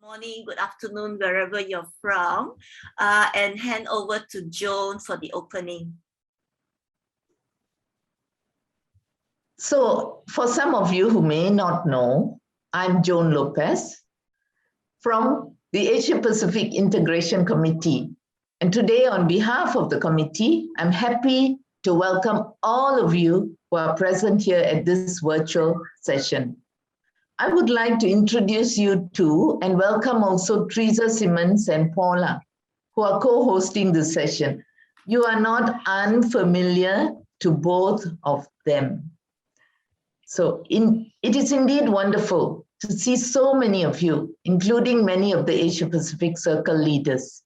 Morning, good afternoon, wherever you're from, and hand over to Joan for the opening. So for some of you who may not know, I'm Joan Lopez from the Asia Pacific Integration Committee. And today on behalf of the committee, I'm happy to welcome all of you who are present here at this virtual session. I would like to introduce you to and welcome also Teresa Simmons and Paula, who are co-hosting this session. You are not unfamiliar to both of them. So it is indeed wonderful to see so many of you, including many of the Asia Pacific Circle leaders.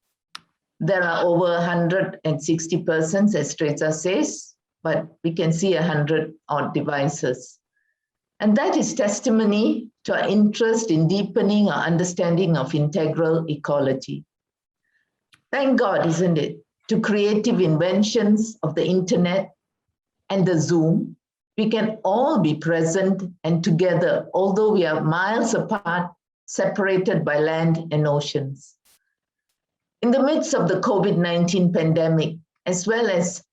There are over 160 persons, as Teresa says, but we can see 100 odd devices. And that is testimony to our interest in deepening our understanding of integral ecology. Thank God, isn't it, to creative inventions of the internet and the Zoom, we can all be present and together, although we are miles apart, separated by land and oceans. In the midst of the COVID-19 pandemic, as well as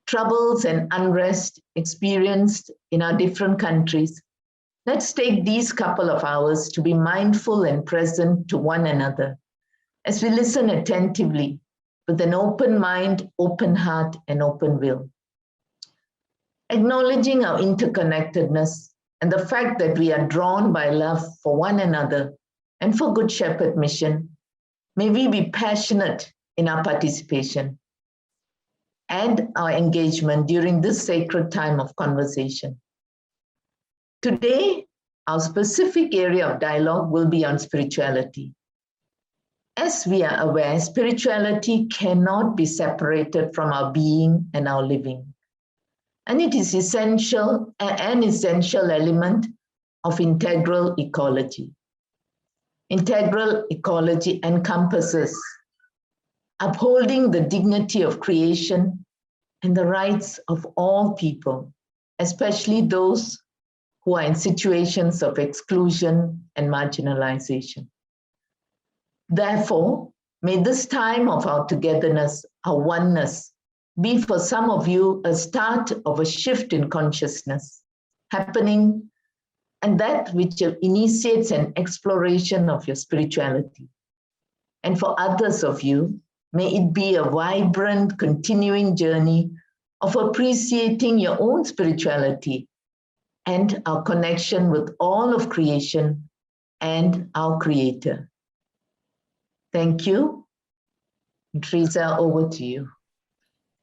troubles and unrest experienced in our different countries, let's take these couple of hours to be mindful and present to one another as we listen attentively with an open mind, open heart, and open will. Acknowledging our interconnectedness and the fact that we are drawn by love for one another and for Good Shepherd mission, may we be passionate in our participation and our engagement during this sacred time of conversation. Today, our specific area of dialogue will be on spirituality. As we are aware, spirituality cannot be separated from our being and our living. And it is essential, an essential element of integral ecology. Integral ecology encompasses upholding the dignity of creation and the rights of all people, especially those who are in situations of exclusion and marginalization. Therefore, may this time of our togetherness, our oneness, be for some of you a start of a shift in consciousness happening, and that which initiates an exploration of your spirituality. And for others of you, may it be a vibrant, continuing journey of appreciating your own spirituality and our connection with all of creation and our Creator. Thank you. Teresa, over to you.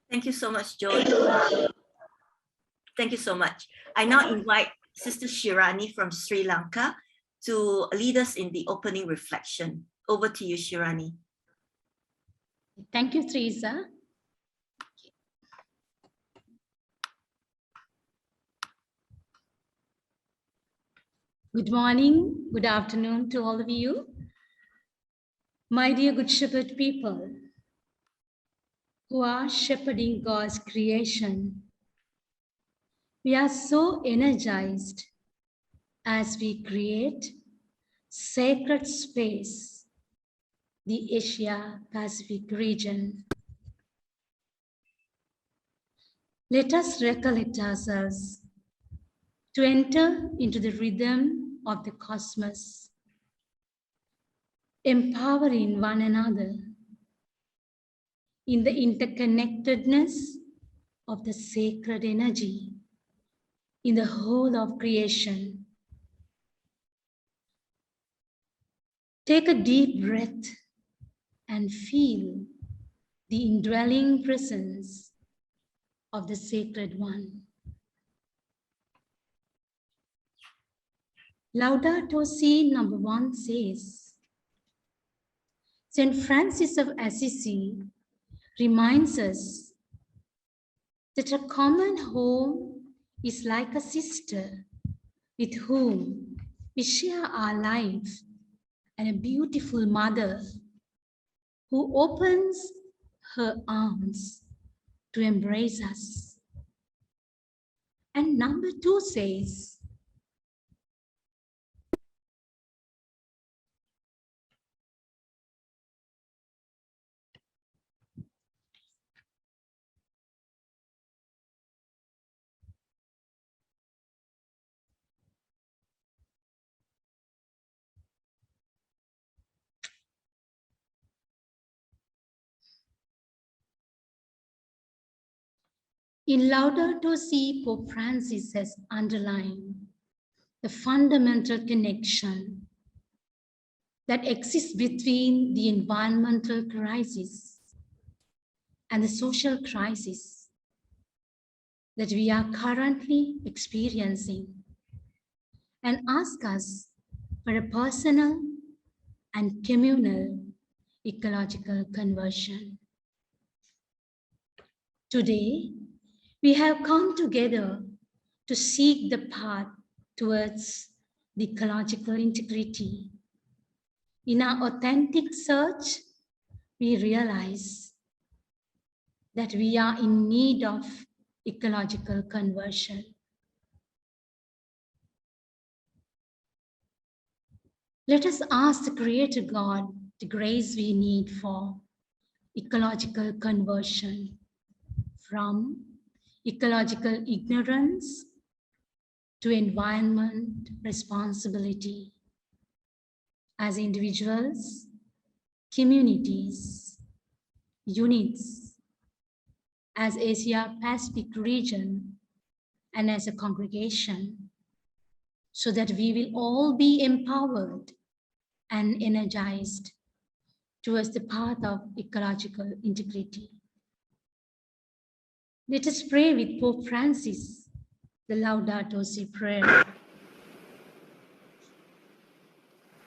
Thank you so much, Joan. Thank you so much. I now invite Sister Shirani from Sri Lanka to lead us in the opening reflection. Over to you, Shirani. Thank you, Teresa. Good morning, good afternoon to all of you. My dear Good Shepherd people who are shepherding God's creation, we are so energized as we create sacred space, the Asia Pacific region. Let us recollect ourselves to enter into the rhythm of the cosmos, empowering one another in the interconnectedness of the sacred energy in the whole of creation. Take a deep breath and feel the indwelling presence of the Sacred One. Laudato Si number 1 says, St. Francis of Assisi reminds us that a common home is like a sister with whom we share our life, and a beautiful mother who opens her arms to embrace us. And number 2 says, In Laudato Si, Pope Francis has underlined the fundamental connection that exists between the environmental crisis and the social crisis that we are currently experiencing, and ask us for a personal and communal ecological conversion. Today, we have come together to seek the path towards the ecological integrity. In our authentic search, we realize that we are in need of ecological conversion. Let us ask the Creator God the grace we need for ecological conversion from ecological ignorance to environment responsibility as individuals, communities, units, as Asia Pacific region, and as a congregation, so that we will all be empowered and energized towards the path of ecological integrity. Let us pray with Pope Francis, the Laudato Si prayer.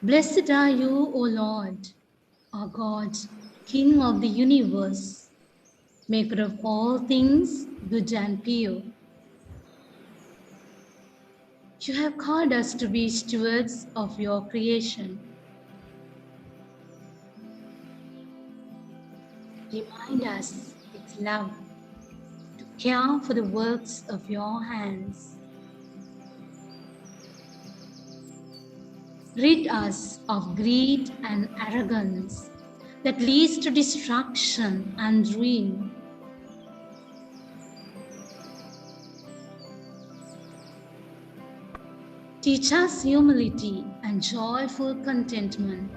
Blessed are you, O Lord, our God, King of the universe, maker of all things good and pure. You have called us to be stewards of your creation. Remind us with love to care for the works of your hands. Rid us of greed and arrogance that leads to destruction and ruin. Teach us humility and joyful contentment,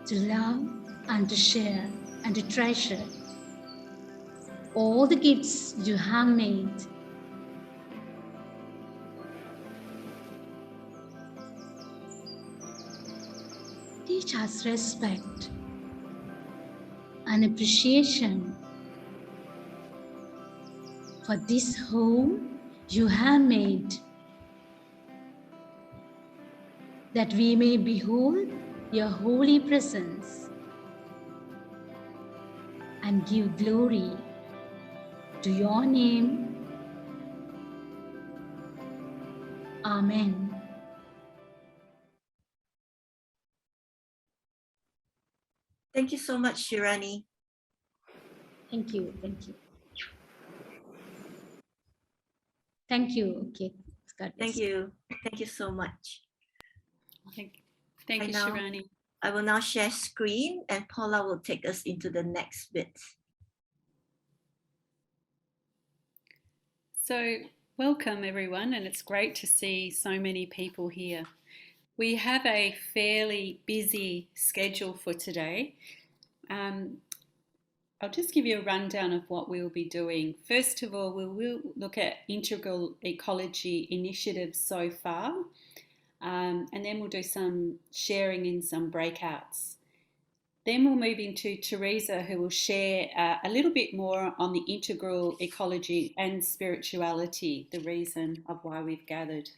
to love and to share and to treasure all the gifts you have made. Teach us respect and appreciation for this home you have made, that we may behold your holy presence and give glory to your name. Amen. Thank you so much, Shirani. Thank you. Thank you. Thank you. Okay. God bless. Thank you. Thank you so much. Thank you, now- Shirani. I will now share screen and Paula will take us into the next bit. So welcome everyone, and it's great to see so many people here. We have a fairly busy schedule for today. I'll just give you a rundown of what we'll be doing. First of all, we will look at integral ecology initiatives so far, and then we'll do some sharing in some breakouts. Then we'll move into Teresa, who will share a little bit more on the integral ecology and spirituality, the reason of why we've gathered.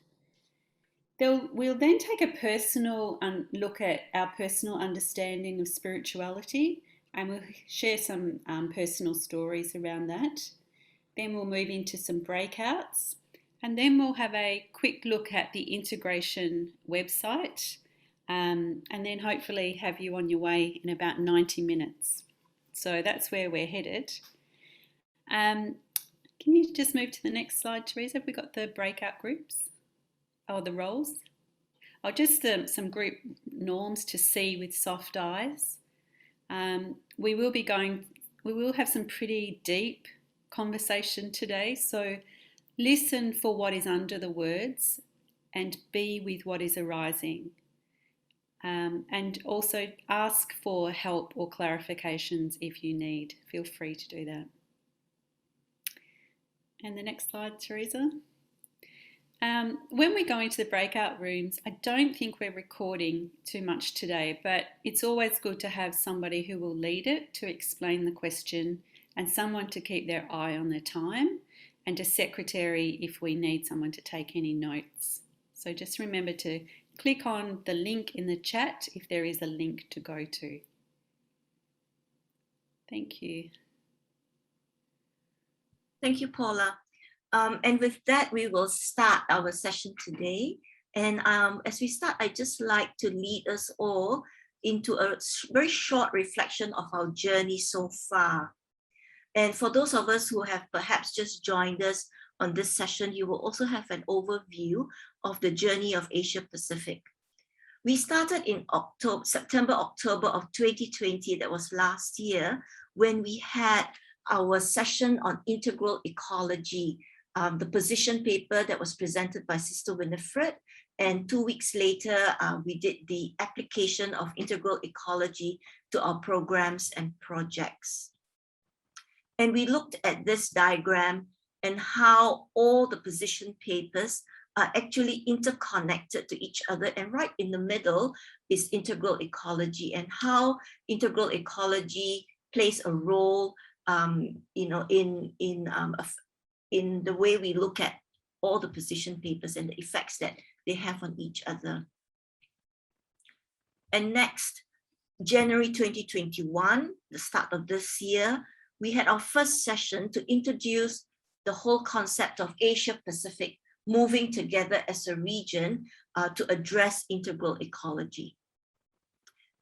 We'll then take a personal look at our personal understanding of spirituality, and we'll share some personal stories around that. Then we'll move into some breakouts, and then we'll have a quick look at the integration website, and then hopefully have you on your way in about 90 minutes. So that's where we're headed. Can you just move to the next slide, Teresa? Have we got the breakout groups? Oh, the roles? Oh, just some group norms to see with soft eyes. We will have some pretty deep conversation today, so listen for what is under the words and be with what is arising. And also ask for help or clarifications if you need. Feel free to do that. And the next slide, Teresa. When we go into the breakout rooms, I don't think we're recording too much today, but it's always good to have somebody who will lead it to explain the question and someone to keep their eye on their time, and a secretary if we need someone to take any notes. So just remember to click on the link in the chat if there is a link to go to. Thank you. Thank you, Paula. And with that, we will start our session today. And as we start, I'd just like to lead us all into a very short reflection of our journey so far. And for those of us who have perhaps just joined us on this session, you will also have an overview of the journey of Asia Pacific. We started in September, October of 2020, that was last year, when we had our session on integral ecology, the position paper that was presented by Sister Winifred. And 2 weeks later, we did the application of integral ecology to our programs and projects. And we looked at this diagram and how all the position papers are actually interconnected to each other. And right in the middle is integral ecology, and how integral ecology plays a role in the way we look at all the position papers and the effects that they have on each other. And next, January 2021, the start of this year, we had our first session to introduce the whole concept of Asia Pacific moving together as a region to address integral ecology.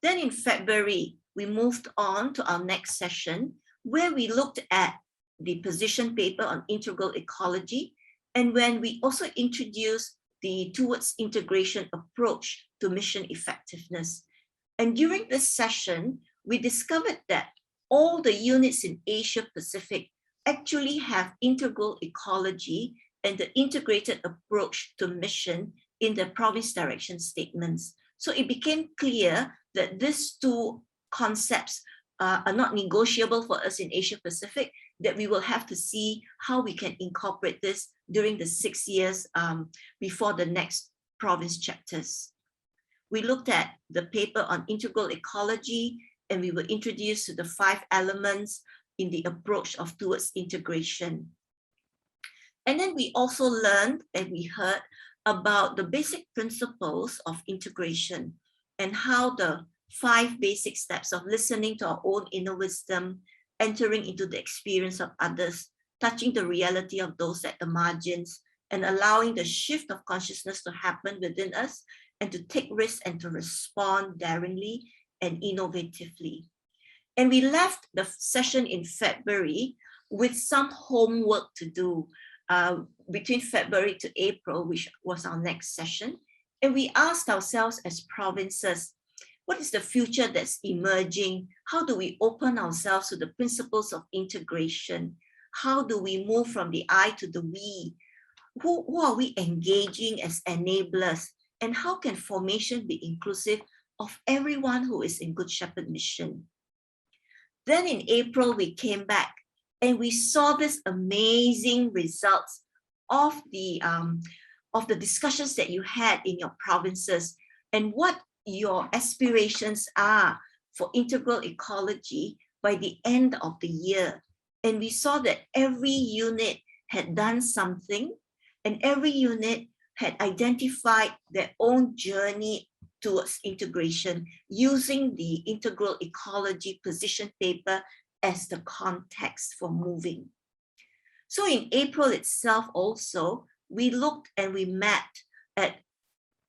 Then in February, we moved on to our next session, where we looked at the position paper on integral ecology, and when we also introduced the towards integration approach to mission effectiveness. And during this session, we discovered that all the units in Asia Pacific actually have integral ecology and the integrated approach to mission in the province direction statements. So it became clear that these two concepts are not negotiable for us in Asia Pacific, that we will have to see how we can incorporate this during the 6 years before the next province chapters. We looked at the paper on integral ecology, and we were introduced to the 5 elements in the approach of towards integration. And then we also learned and we heard about the basic principles of integration and how the 5 basic steps of listening to our own inner wisdom, entering into the experience of others, touching the reality of those at the margins, and allowing the shift of consciousness to happen within us, and to take risks and to respond daringly and innovatively. And we left the session in February with some homework to do between February to April, which was our next session. And we asked ourselves as provinces, what is the future that's emerging? How do we open ourselves to the principles of integration? How do we move from the I to the we? Who are we engaging as enablers? And how can formation be inclusive of everyone who is in Good Shepherd mission? Then in April, we came back and we saw this amazing results of the discussions that you had in your provinces and what your aspirations are for integral ecology by the end of the year. And we saw that every unit had done something, and every unit had identified their own journey towards integration using the integral ecology position paper as the context for moving. So in April itself also, we looked and we mapped at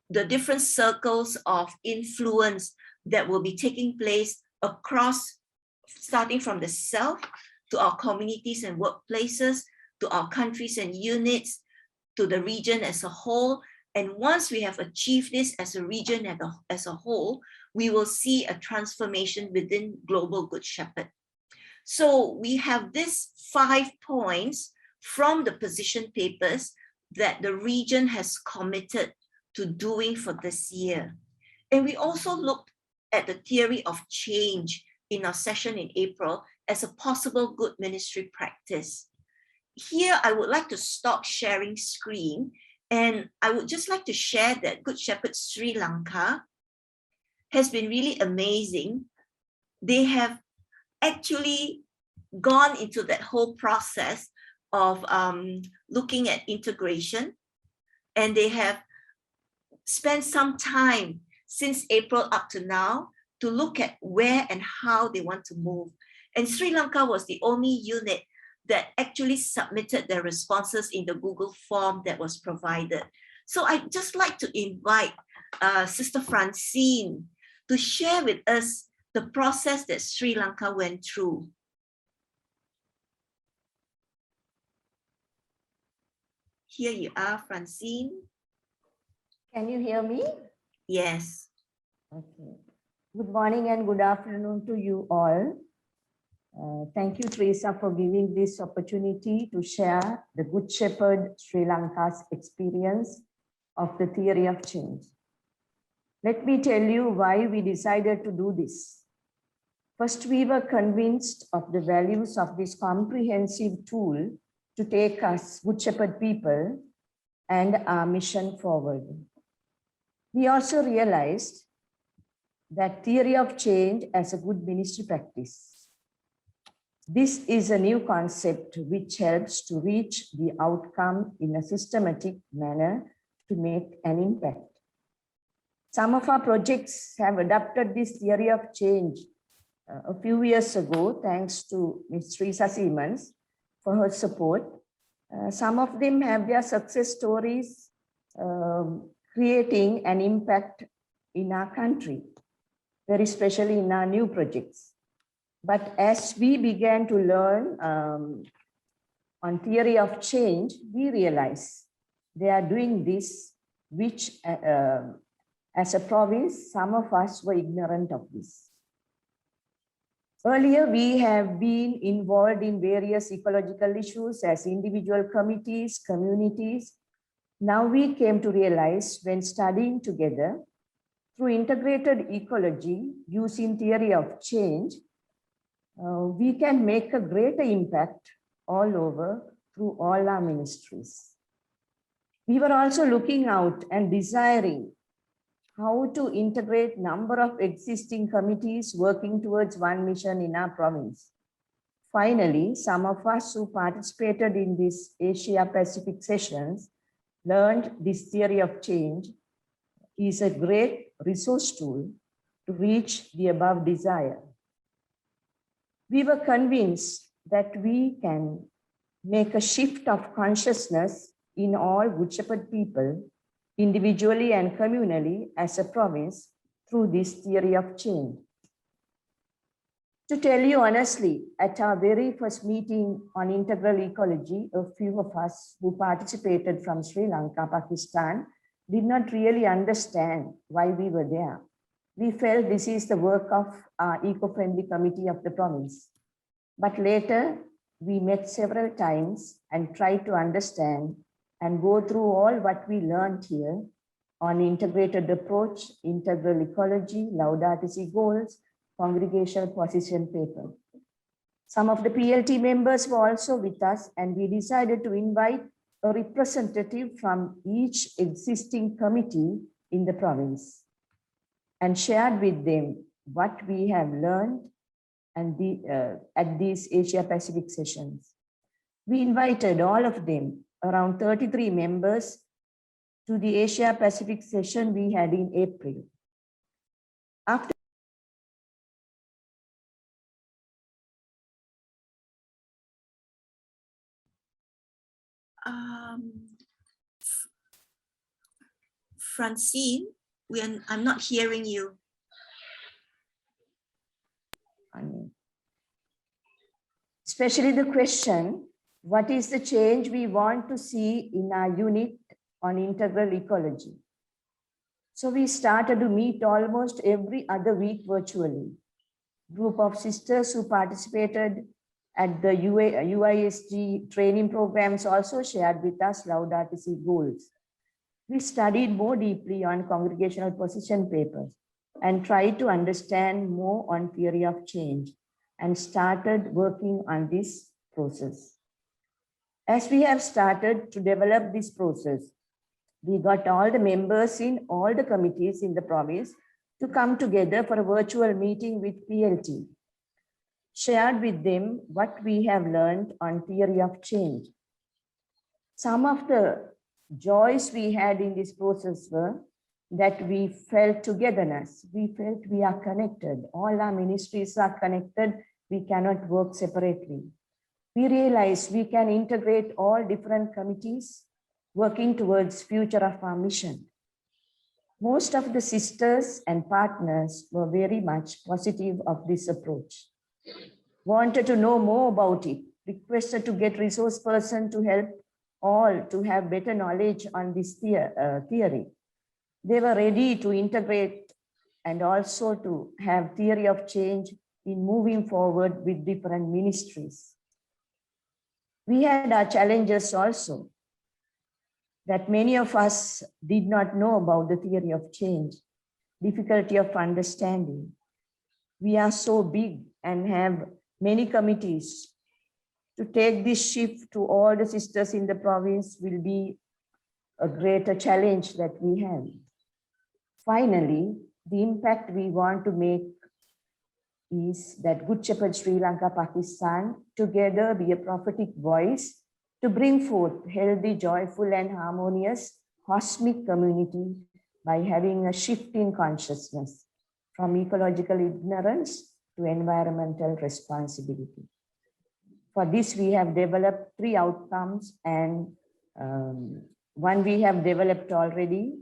the different circles of influence that will be taking place across, starting from the self to our communities and workplaces, to our countries and units, to the region as a whole. And once we have achieved this as a region as a whole, we will see a transformation within Global Good Shepherd. So we have these 5 points from the position papers that the region has committed to doing for this year. And we also looked at the theory of change in our session in April as a possible good ministry practice. Here, I would like to stop sharing screen, and I would just like to share that Good Shepherd Sri Lanka has been really amazing. They have actually gone into that whole process of looking at integration, and they have spent some time since April up to now to look at where and how they want to move. And Sri Lanka was the only unit that actually submitted their responses in the Google form that was provided. So I'd just like to invite Sister Francine to share with us the process that Sri Lanka went through. Here you are, Francine. Can you hear me? Yes. Okay. Good morning and good afternoon to you all. Thank you, Teresa, for giving this opportunity to share the Good Shepherd Sri Lanka's experience of the theory of change. Let me tell you why we decided to do this. First, we were convinced of the values of this comprehensive tool to take us, Good Shepherd people, and our mission forward. We also realized that theory of change as a good ministry practice. This is a new concept which helps to reach the outcome in a systematic manner to make an impact. Some of our projects have adopted this theory of change a few years ago, thanks to Ms. Teresa Siemens for her support. Some of them have their success stories creating an impact in our country, very especially in our new projects. But as we began to learn on theory of change, we realized they are doing this, which as a province, some of us were ignorant of this. Earlier, we have been involved in various ecological issues as individual committees, communities. Now we came to realize when studying together through integrated ecology using theory of change, we can make a greater impact all over through all our ministries. We were also looking out and desiring how to integrate number of existing committees working towards one mission in our province. Finally, some of us who participated in these Asia Pacific sessions learned this theory of change is a great resource tool to reach the above desire. We were convinced that we can make a shift of consciousness in all Good Shepherd people, individually and communally as a province through this theory of change. To tell you honestly, at our very first meeting on integral ecology, a few of us who participated from Sri Lanka, Pakistan, did not really understand why we were there. We felt this is the work of our eco-friendly committee of the province. But later, we met several times and tried to understand and go through all what we learned here on integrated approach, integral ecology, Laudato Si goals, congregational position paper. Some of the PLT members were also with us, and we decided to invite a representative from each existing committee in the province and shared with them what we have learned and at these Asia Pacific sessions. We invited all of them, around 33 members, to the Asia Pacific session we had in April. After Francine, I'm not hearing you. Especially the question, what is the change we want to see in our unit on integral ecology? So we started to meet almost every other week virtually. Group of sisters who participated at the UISG training programs also shared with us Laudato Si goals. We studied more deeply on congregational position papers. and tried to understand more on theory of change and started working on this process. As we have started to develop this process, we got all the members in all the committees in the province to come together for a virtual meeting with PLT, shared with them what we have learned on theory of change. Some of the joys we had in this process were that we felt togetherness. We felt we are connected. All our ministries are connected. We cannot work separately. We realized we can integrate all different committees working towards future of our mission. Most of the sisters and partners were very much positive of this approach. Wanted to know more about it, requested to get resource person to help all to have better knowledge on this theory. They were ready to integrate and also to have theory of change in moving forward with different ministries. We had our challenges also, that many of us did not know about the theory of change, difficulty of understanding. We are so big and have many committees. To take this shift to all the sisters in the province will be a greater challenge that we have. Finally, the impact we want to make is that Good Shepherd Sri Lanka, Pakistan, together be a prophetic voice to bring forth healthy, joyful, and harmonious cosmic community by having a shift in consciousness from ecological ignorance to environmental responsibility. For this, we have developed 3 outcomes, and one we have developed already.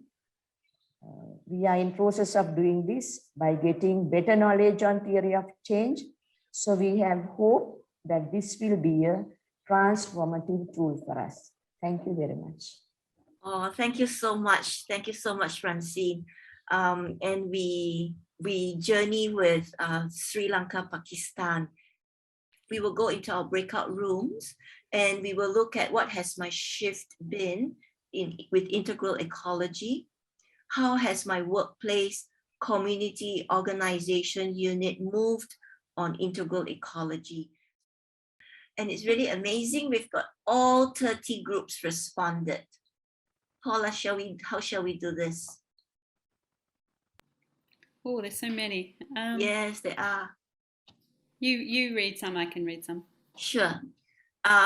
We are in process of doing this by getting better knowledge on theory of change. So we have hope that this will be a transformative tool for us. Thank you very much. Oh, thank you so much. Thank you so much, Francine. And we journey with Sri Lanka, Pakistan. We will go into our breakout rooms and we will look at what has my shift been with integral ecology. How has my workplace, community, organization unit moved on integral ecology? And it's really amazing. We've got all 30 groups responded. Paula, how shall we do this? Oh, there's so many. Yes, there are. You read some, I can read some. Sure.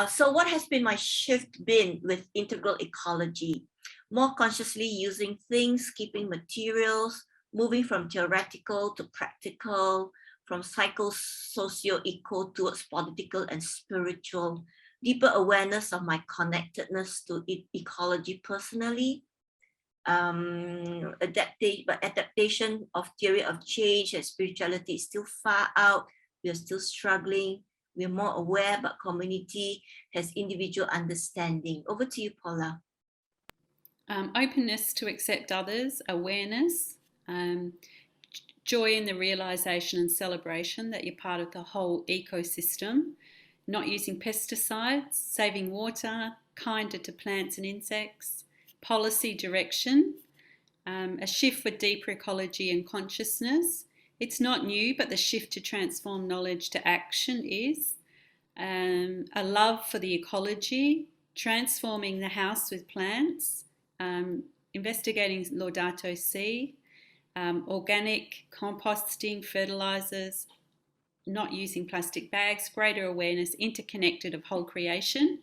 So what has been my shift been with integral ecology? More consciously using things, keeping materials, moving from theoretical to practical, from psycho-socio-eco towards political and spiritual, deeper awareness of my connectedness to ecology personally, adaptation of theory of change and spirituality is still far out. We are still struggling. We are more aware, but community has individual understanding. Over to you, Paula. Openness to accept others, awareness, joy in the realization and celebration that you're part of the whole ecosystem, not using pesticides, saving water, kinder to plants and insects, policy direction, a shift for deeper ecology and consciousness. It's not new, but the shift to transform knowledge to action is. A love for the ecology, transforming the house with plants, investigating Laudato Si, organic composting, fertilizers, not using plastic bags, greater awareness, interconnected of whole creation,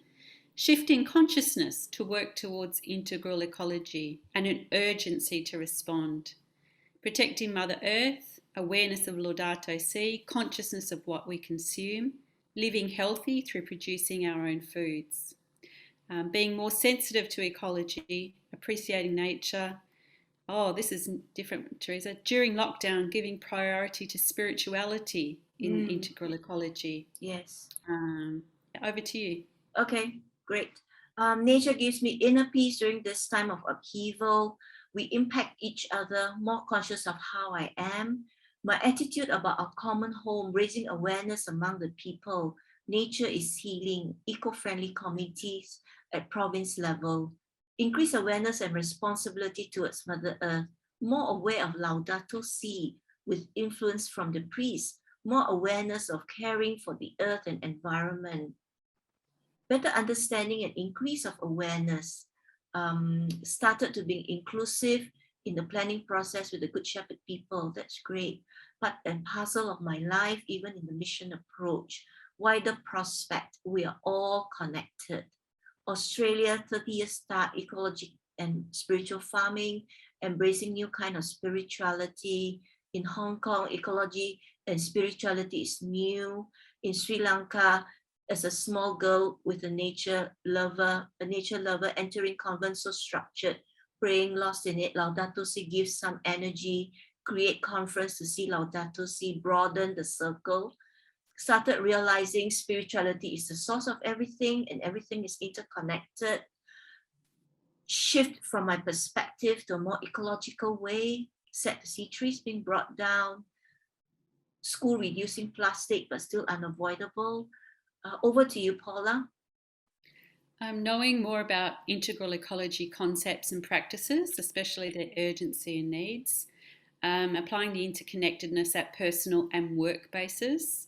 shifting consciousness to work towards integral ecology and an urgency to respond, protecting Mother Earth, awareness of Laudato Si, consciousness of what we consume, living healthy through producing our own foods, being more sensitive to ecology, appreciating nature. Oh, this is different, Teresa. During lockdown, giving priority to spirituality in integral ecology. Yes. Over to you. Okay, great. Nature gives me inner peace during this time of upheaval. We impact each other, more conscious of how I am. My attitude about our common home, raising awareness among the people. Nature is healing, eco-friendly communities at province level. Increase awareness and responsibility towards Mother Earth. more aware of Laudato Si with influence from the priest, more awareness of caring for the earth and environment, better understanding and increase of awareness, started to be inclusive in the planning process with the Good Shepherd people. That's great. Part and parcel of my life, even in the mission approach, wider prospect, we are all connected. Australia, 30-year start, ecology and spiritual farming, embracing new kind of spirituality. In Hong Kong, ecology and spirituality is new. In Sri Lanka, as a small girl with a nature lover entering convent so structured, praying, lost in it, Laudato Si gives some energy, create conference to see Laudato Si, broaden the circle, started realizing spirituality is the source of everything and everything is interconnected, shift from my perspective to a more ecological way, set to see trees being brought down, school reducing plastic but still unavoidable. Over to you, Paula. Knowing more about integral ecology concepts and practices, especially their urgency and needs, applying the interconnectedness at personal and work basis,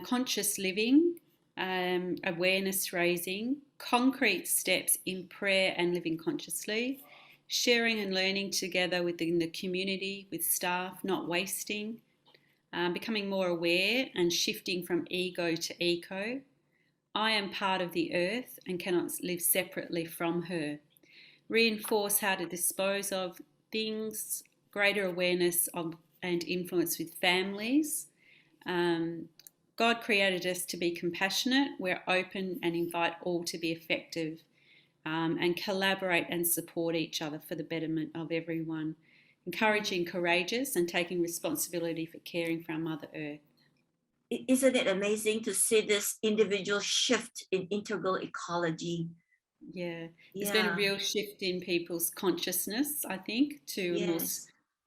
conscious living, awareness raising, concrete steps in prayer and living consciously, sharing and learning together within the community with staff, not wasting, becoming more aware and shifting from ego to eco. I am part of the earth and cannot live separately from her. Reinforce how to dispose of things, greater awareness of and influence with families. God created us to be compassionate. We're open and invite all to be effective, and collaborate and support each other for the betterment of everyone. Encouraging courageous and taking responsibility for caring for our Mother Earth. Isn't it amazing to see this individual shift in integral ecology? Yeah, there's been a real shift in people's consciousness, I think, to more,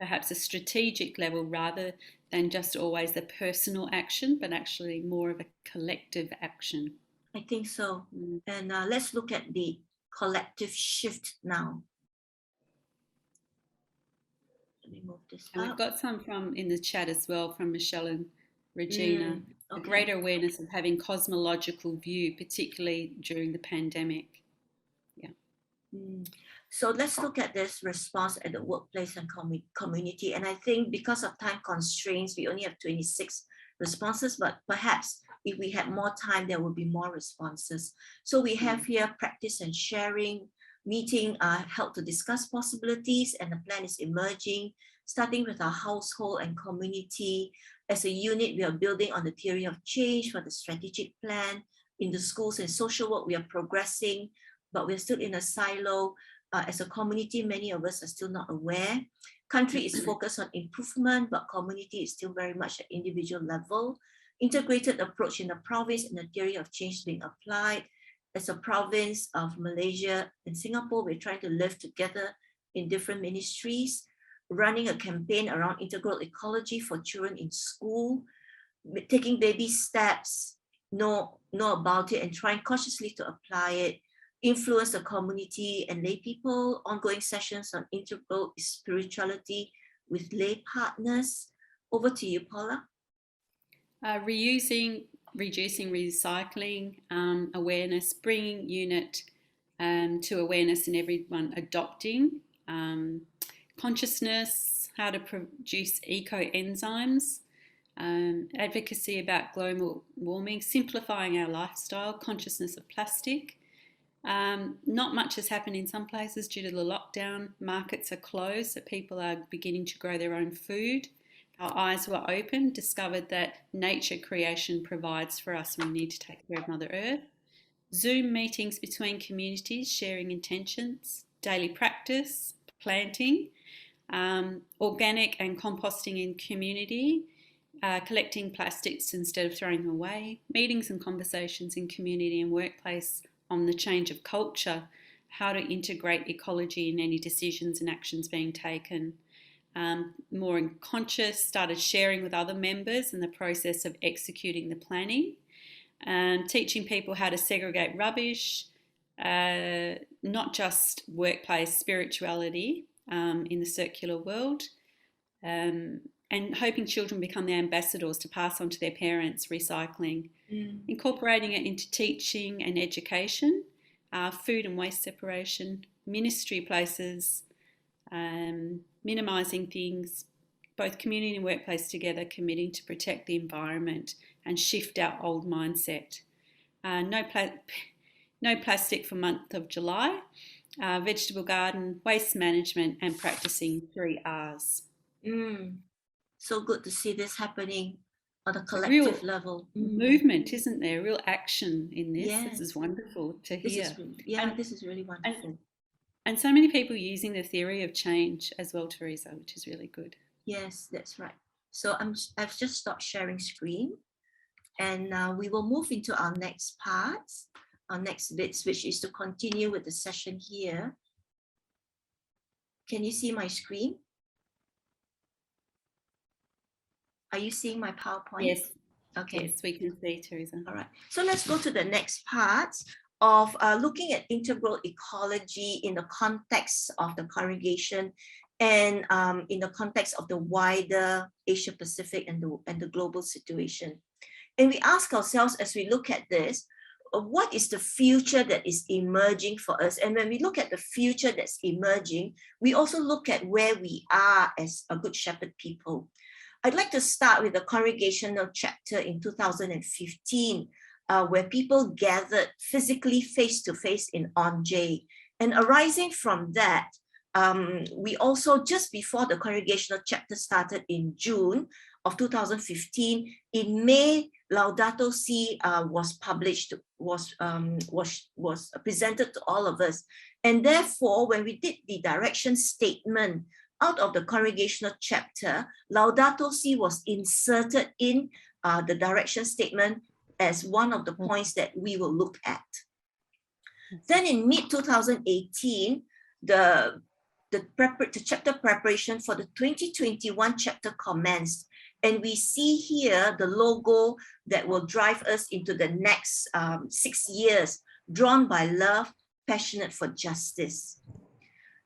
perhaps a strategic level rather than just always the personal action, but actually more of a collective action. I think so. And let's look at the collective shift now. Let me move this and up. We've got some from in the chat as well from Michelle and Regina. A greater awareness of having cosmological view, particularly during the pandemic. Yeah. So let's look at this response at the workplace and community. And I think because of time constraints, we only have 26 responses, but perhaps if we had more time, there will be more responses. So we have here practice and sharing, meeting held to discuss possibilities, and the plan is emerging, starting with our household and community. As a unit, we are building on the theory of change for the strategic plan. In the schools and social work, we are progressing, but we're still in a silo. As a community, many of us are still not aware. Country is focused on improvement, but community is still very much at individual level. Integrated approach in the province and the theory of change being applied. As a province of Malaysia and Singapore, we're trying to live together in different ministries, running a campaign around integral ecology for children in school, taking baby steps, know about it and trying cautiously to apply it, influence the community and lay people, ongoing sessions on integral spirituality with lay partners. Over to you, Paula. Reusing, reducing, recycling, awareness, bringing unit to awareness and everyone adopting, consciousness, how to produce eco-enzymes, advocacy about global warming, simplifying our lifestyle, consciousness of plastic. Not much has happened in some places due to the lockdown. Markets are closed, so people are beginning to grow their own food. Our eyes were open, discovered that nature creation provides for us. We need to take care of Mother Earth. Zoom meetings between communities, sharing intentions, daily practice, planting, organic and composting in community, collecting plastics instead of throwing them away, meetings and conversations in community and workplace on the change of culture, how to integrate ecology in any decisions and actions being taken. More conscious, started sharing with other members in the process of executing the planning, teaching people how to segregate rubbish, not just workplace spirituality, in the circular world, and hoping children become the ambassadors to pass on to their parents recycling, incorporating it into teaching and education, food and waste separation, ministry places, minimising things, both community and workplace together, committing to protect the environment and shift our old mindset. No plastic for month of July, vegetable garden, waste management, and practicing 3 Rs. So good to see this happening on a collective level. Movement, isn't there? Real action in this. Yes. This is wonderful to hear. This is really wonderful. And so many people using the theory of change as well, Teresa, which is really good. Yes, that's right. So I've just stopped sharing screen, and we will move into our next parts, our next bits, which is to continue with the session here. Can you see my screen? Are you seeing my PowerPoint? Yes. Okay. Yes, we can see, Teresa. All right. So let's go to the next part of looking at integral ecology in the context of the congregation and in the context of the wider Asia Pacific and the global situation. And we ask ourselves as we look at this, what is the future that is emerging for us? And when we look at the future that's emerging, we also look at where we are as a Good Shepherd people. I'd like to start with the congregational chapter in 2015, where people gathered physically face-to-face in Onjay. And arising from that, we also, just before the congregational chapter started in June of 2015, in May, Laudato Si was published, was presented to all of us. And therefore, when we did the direction statement out of the congregational chapter, Laudato Si was inserted in the direction statement as one of the points that we will look at. Then in mid-2018, the chapter preparation for the 2021 chapter commenced. And we see here the logo that will drive us into the next 6 years, drawn by love, passionate for justice.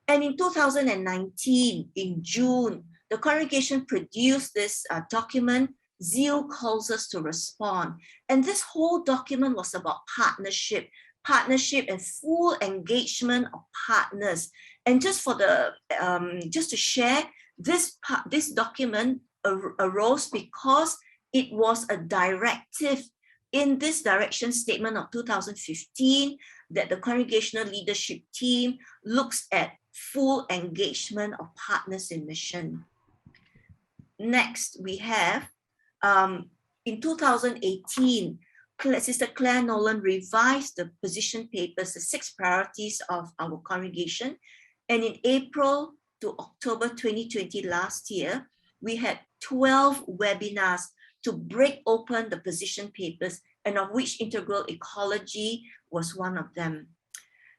And in 2019, in June, the congregation produced this document, Zeal Calls Us to Respond. And this whole document was about partnership and full engagement of partners. And just for the, just to share, this document arose because it was a directive in this direction statement of 2015 that the congregational leadership team looks at full engagement of partners in mission. Next, we have, in 2018, Sister Claire Nolan revised the position papers, the 6 priorities of our congregation. And in April to October 2020 last year, we had 12 webinars to break open the position papers, and of which integral ecology was one of them.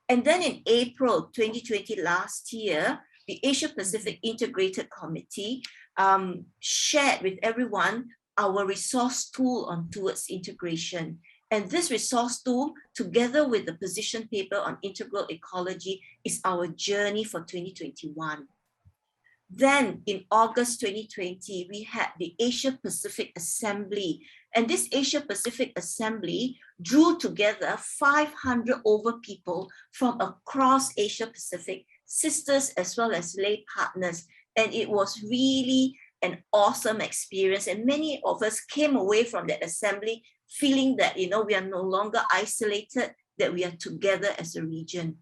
And then in April 2020 last year, the Asia Pacific Integrated Committee shared with everyone our resource tool on towards integration. And this resource tool, together with the position paper on integral ecology, is our journey for 2021. Then in August 2020, we had the Asia Pacific Assembly. And this Asia Pacific Assembly drew together 500 over people from across Asia Pacific, sisters as well as lay partners. And it was really an awesome experience. And many of us came away from that assembly feeling that, you know, we are no longer isolated, that we are together as a region.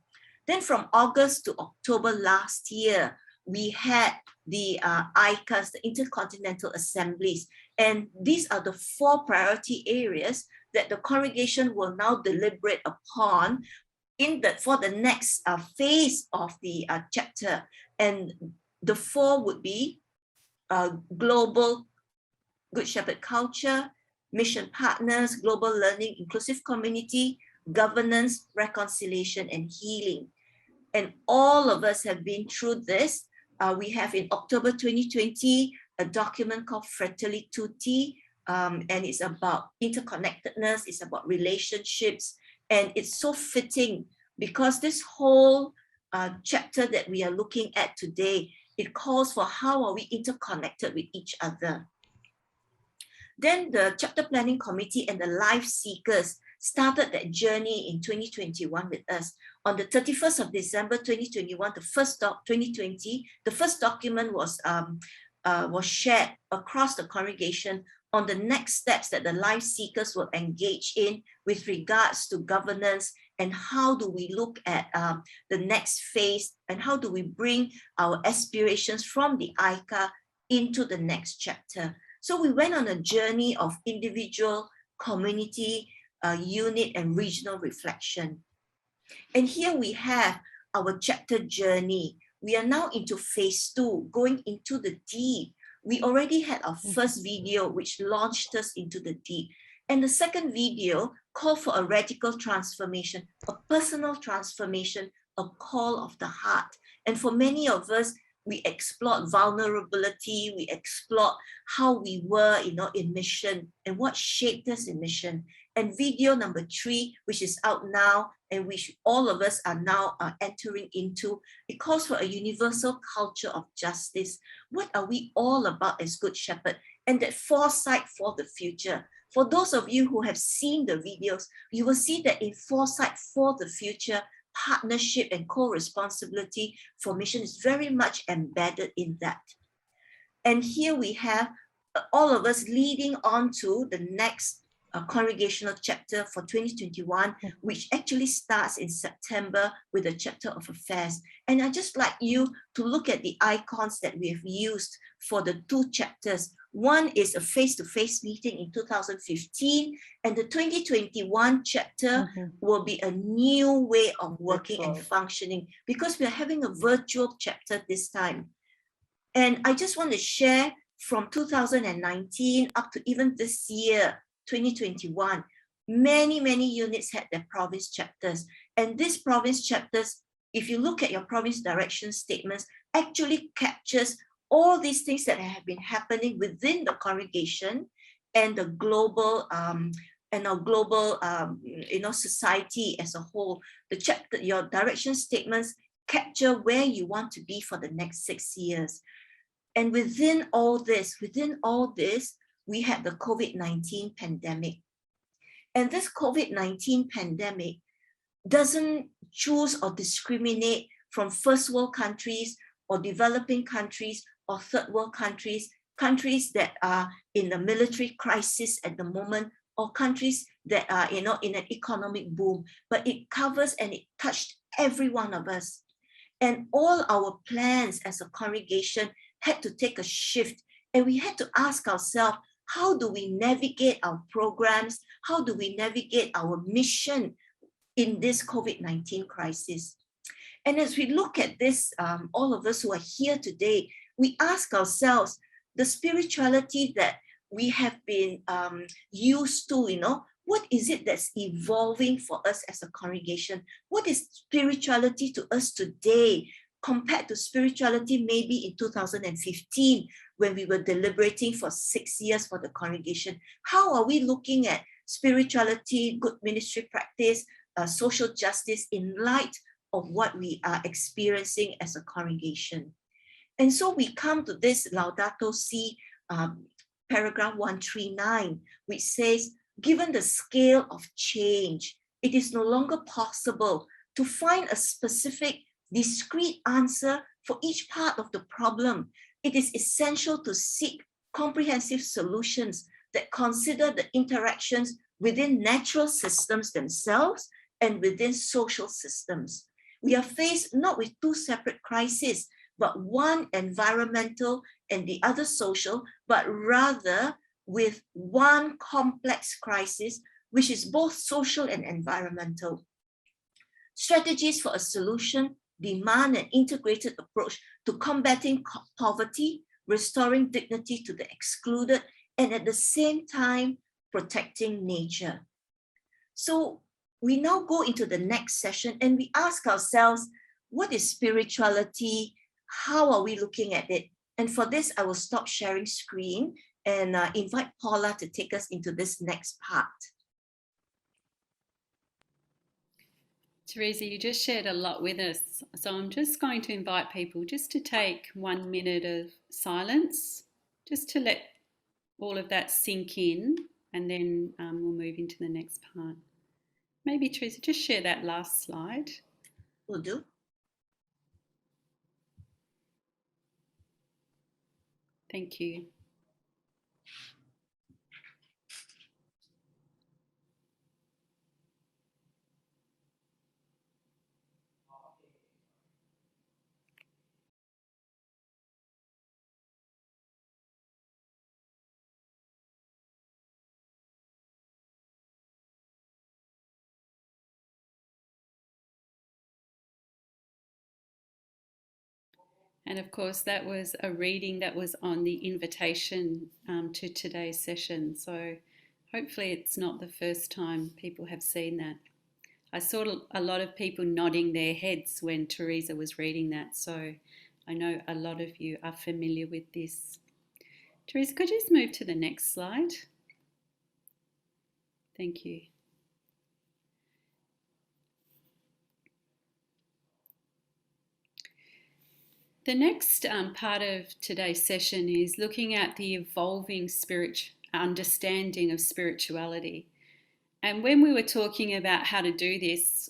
Then from August to October last year, we had the ICAs, the Intercontinental Assemblies. And these are the 4 priority areas that the congregation will now deliberate upon for the next phase of the chapter. And the 4 would be global Good Shepherd culture, mission partners, global learning, inclusive community, governance, reconciliation, and healing. And all of us have been through this. We have in October 2020, a document called Fratelli Tutti, and it's about interconnectedness, it's about relationships. And it's so fitting because this whole chapter that we are looking at today, it calls for how are we interconnected with each other. Then the chapter planning committee and the life seekers started that journey in 2021 with us. On the 31st of December 2021, the first document was shared across the congregation on the next steps that the life seekers will engage in with regards to governance, and how do we look at the next phase, and how do we bring our aspirations from the ICA into the next chapter. So we went on a journey of individual, community, unit, and regional reflection. And here we have our chapter journey. We are now into phase 2, going into the deep. We already had our first video, which launched us into the deep. And the second video called for a radical transformation, a personal transformation, a call of the heart. And for many of us, we explored vulnerability, we explored how we were, in mission and what shaped us in mission. And video number 3, which is out now and which all of us are now entering into, it calls for a universal culture of justice. What are we all about as Good Shepherd? And that foresight for the future. For those of you who have seen the videos, you will see that in foresight for the future, partnership and co-responsibility for mission is very much embedded in that. And here we have all of us leading on to the next congregational chapter for 2021, which actually starts in September with the chapter of affairs. And I'd just like you to look at the icons that we have used for the 2 chapters. One is a face-to-face meeting in 2015, and the 2021 chapter will be a new way of working and functioning, because we are having a virtual chapter this time. And I just want to share from 2019 up to even this year, 2021, many units had their province chapters. And these province chapters, if you look at your province direction statements, actually captures all these things that have been happening within the congregation and the global society as a whole. The chapter, your direction statements capture where you want to be for the next 6 years. And within all this, we had the COVID-19 pandemic. And this COVID-19 pandemic doesn't choose or discriminate from first world countries or developing countries or third world countries, countries that are in a military crisis at the moment, or countries that are in an economic boom, but it covers and it touched every one of us. And all our plans as a congregation had to take a shift, and we had to ask ourselves, how do we navigate our programs? How do we navigate our mission in this COVID-19 crisis? And as we look at this, all of us who are here today, we ask ourselves, the spirituality that we have been used to, what is it that's evolving for us as a congregation? What is spirituality to us today compared to spirituality maybe in 2015 when we were deliberating for 6 years for the congregation? How are we looking at spirituality, good ministry practice, social justice in light of what we are experiencing as a congregation? And so we come to this Laudato Si, paragraph 139, which says, given the scale of change, it is no longer possible to find a specific, discrete answer for each part of the problem. It is essential to seek comprehensive solutions that consider the interactions within natural systems themselves and within social systems. We are faced not with 2 separate crises, but one environmental and the other social, but rather with one complex crisis, which is both social and environmental. Strategies for a solution demand an integrated approach to combating poverty, restoring dignity to the excluded, and at the same time, protecting nature. So we now go into the next session and we ask ourselves, what is spirituality? How are we looking at it? And for this, I will stop sharing screen and invite Paula to take us into this next part. Teresa, you just shared a lot with us. So I'm just going to invite people just to take 1 minute of silence, just to let all of that sink in, and then we'll move into the next part. Maybe Teresa, just share that last slide. Will do. Thank you. And of course, that was a reading that was on the invitation to today's session. So hopefully it's not the first time people have seen that. I saw a lot of people nodding their heads when Teresa was reading that. So I know a lot of you are familiar with this. Teresa, could you just move to the next slide? Thank you. The next part of today's session is looking at the evolving understanding of spirituality. And when we were talking about how to do this,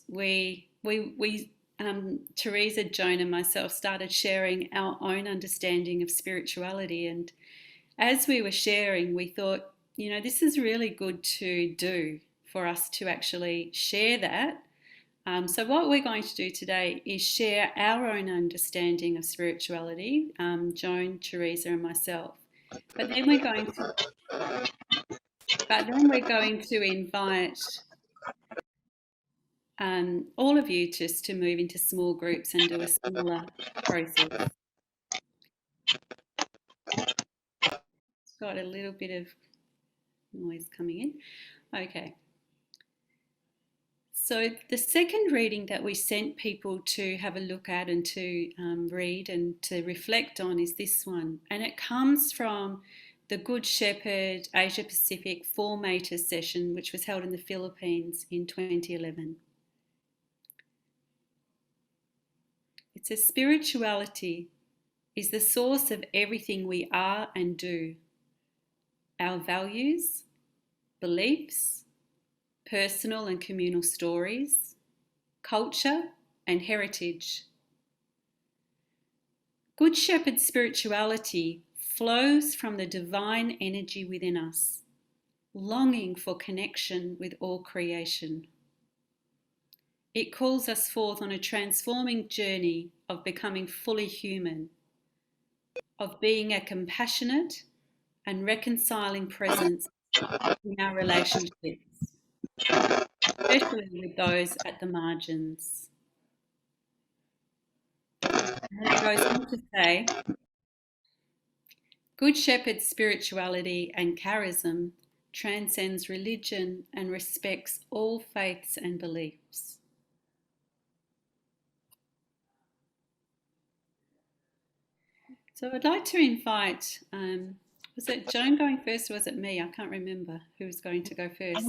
Teresa, Joan and myself started sharing our own understanding of spirituality. And as we were sharing, we thought, you know, this is really good to do for us to actually share that. So what we're going to do today is share our own understanding of spirituality, Joan, Teresa and myself. But then we're going to invite all of you just to move into small groups and do a similar process. It's got a little bit of noise coming in. Okay. So the second reading that we sent people to have a look at and to read and to reflect on is this one. And it comes from the Good Shepherd Asia Pacific Formator session, which was held in the Philippines in 2011. It says, spirituality is the source of everything we are and do. Our values, beliefs, personal and communal stories, culture and heritage. Good Shepherd spirituality flows from the divine energy within us, longing for connection with all creation. It calls us forth on a transforming journey of becoming fully human, of being a compassionate and reconciling presence in our relationships, especially with those at the margins. And it goes on to say, Good Shepherd spirituality and charism transcends religion and respects all faiths and beliefs. So I'd like to invite, was it Joan going first or was it me? I can't remember who was going to go first.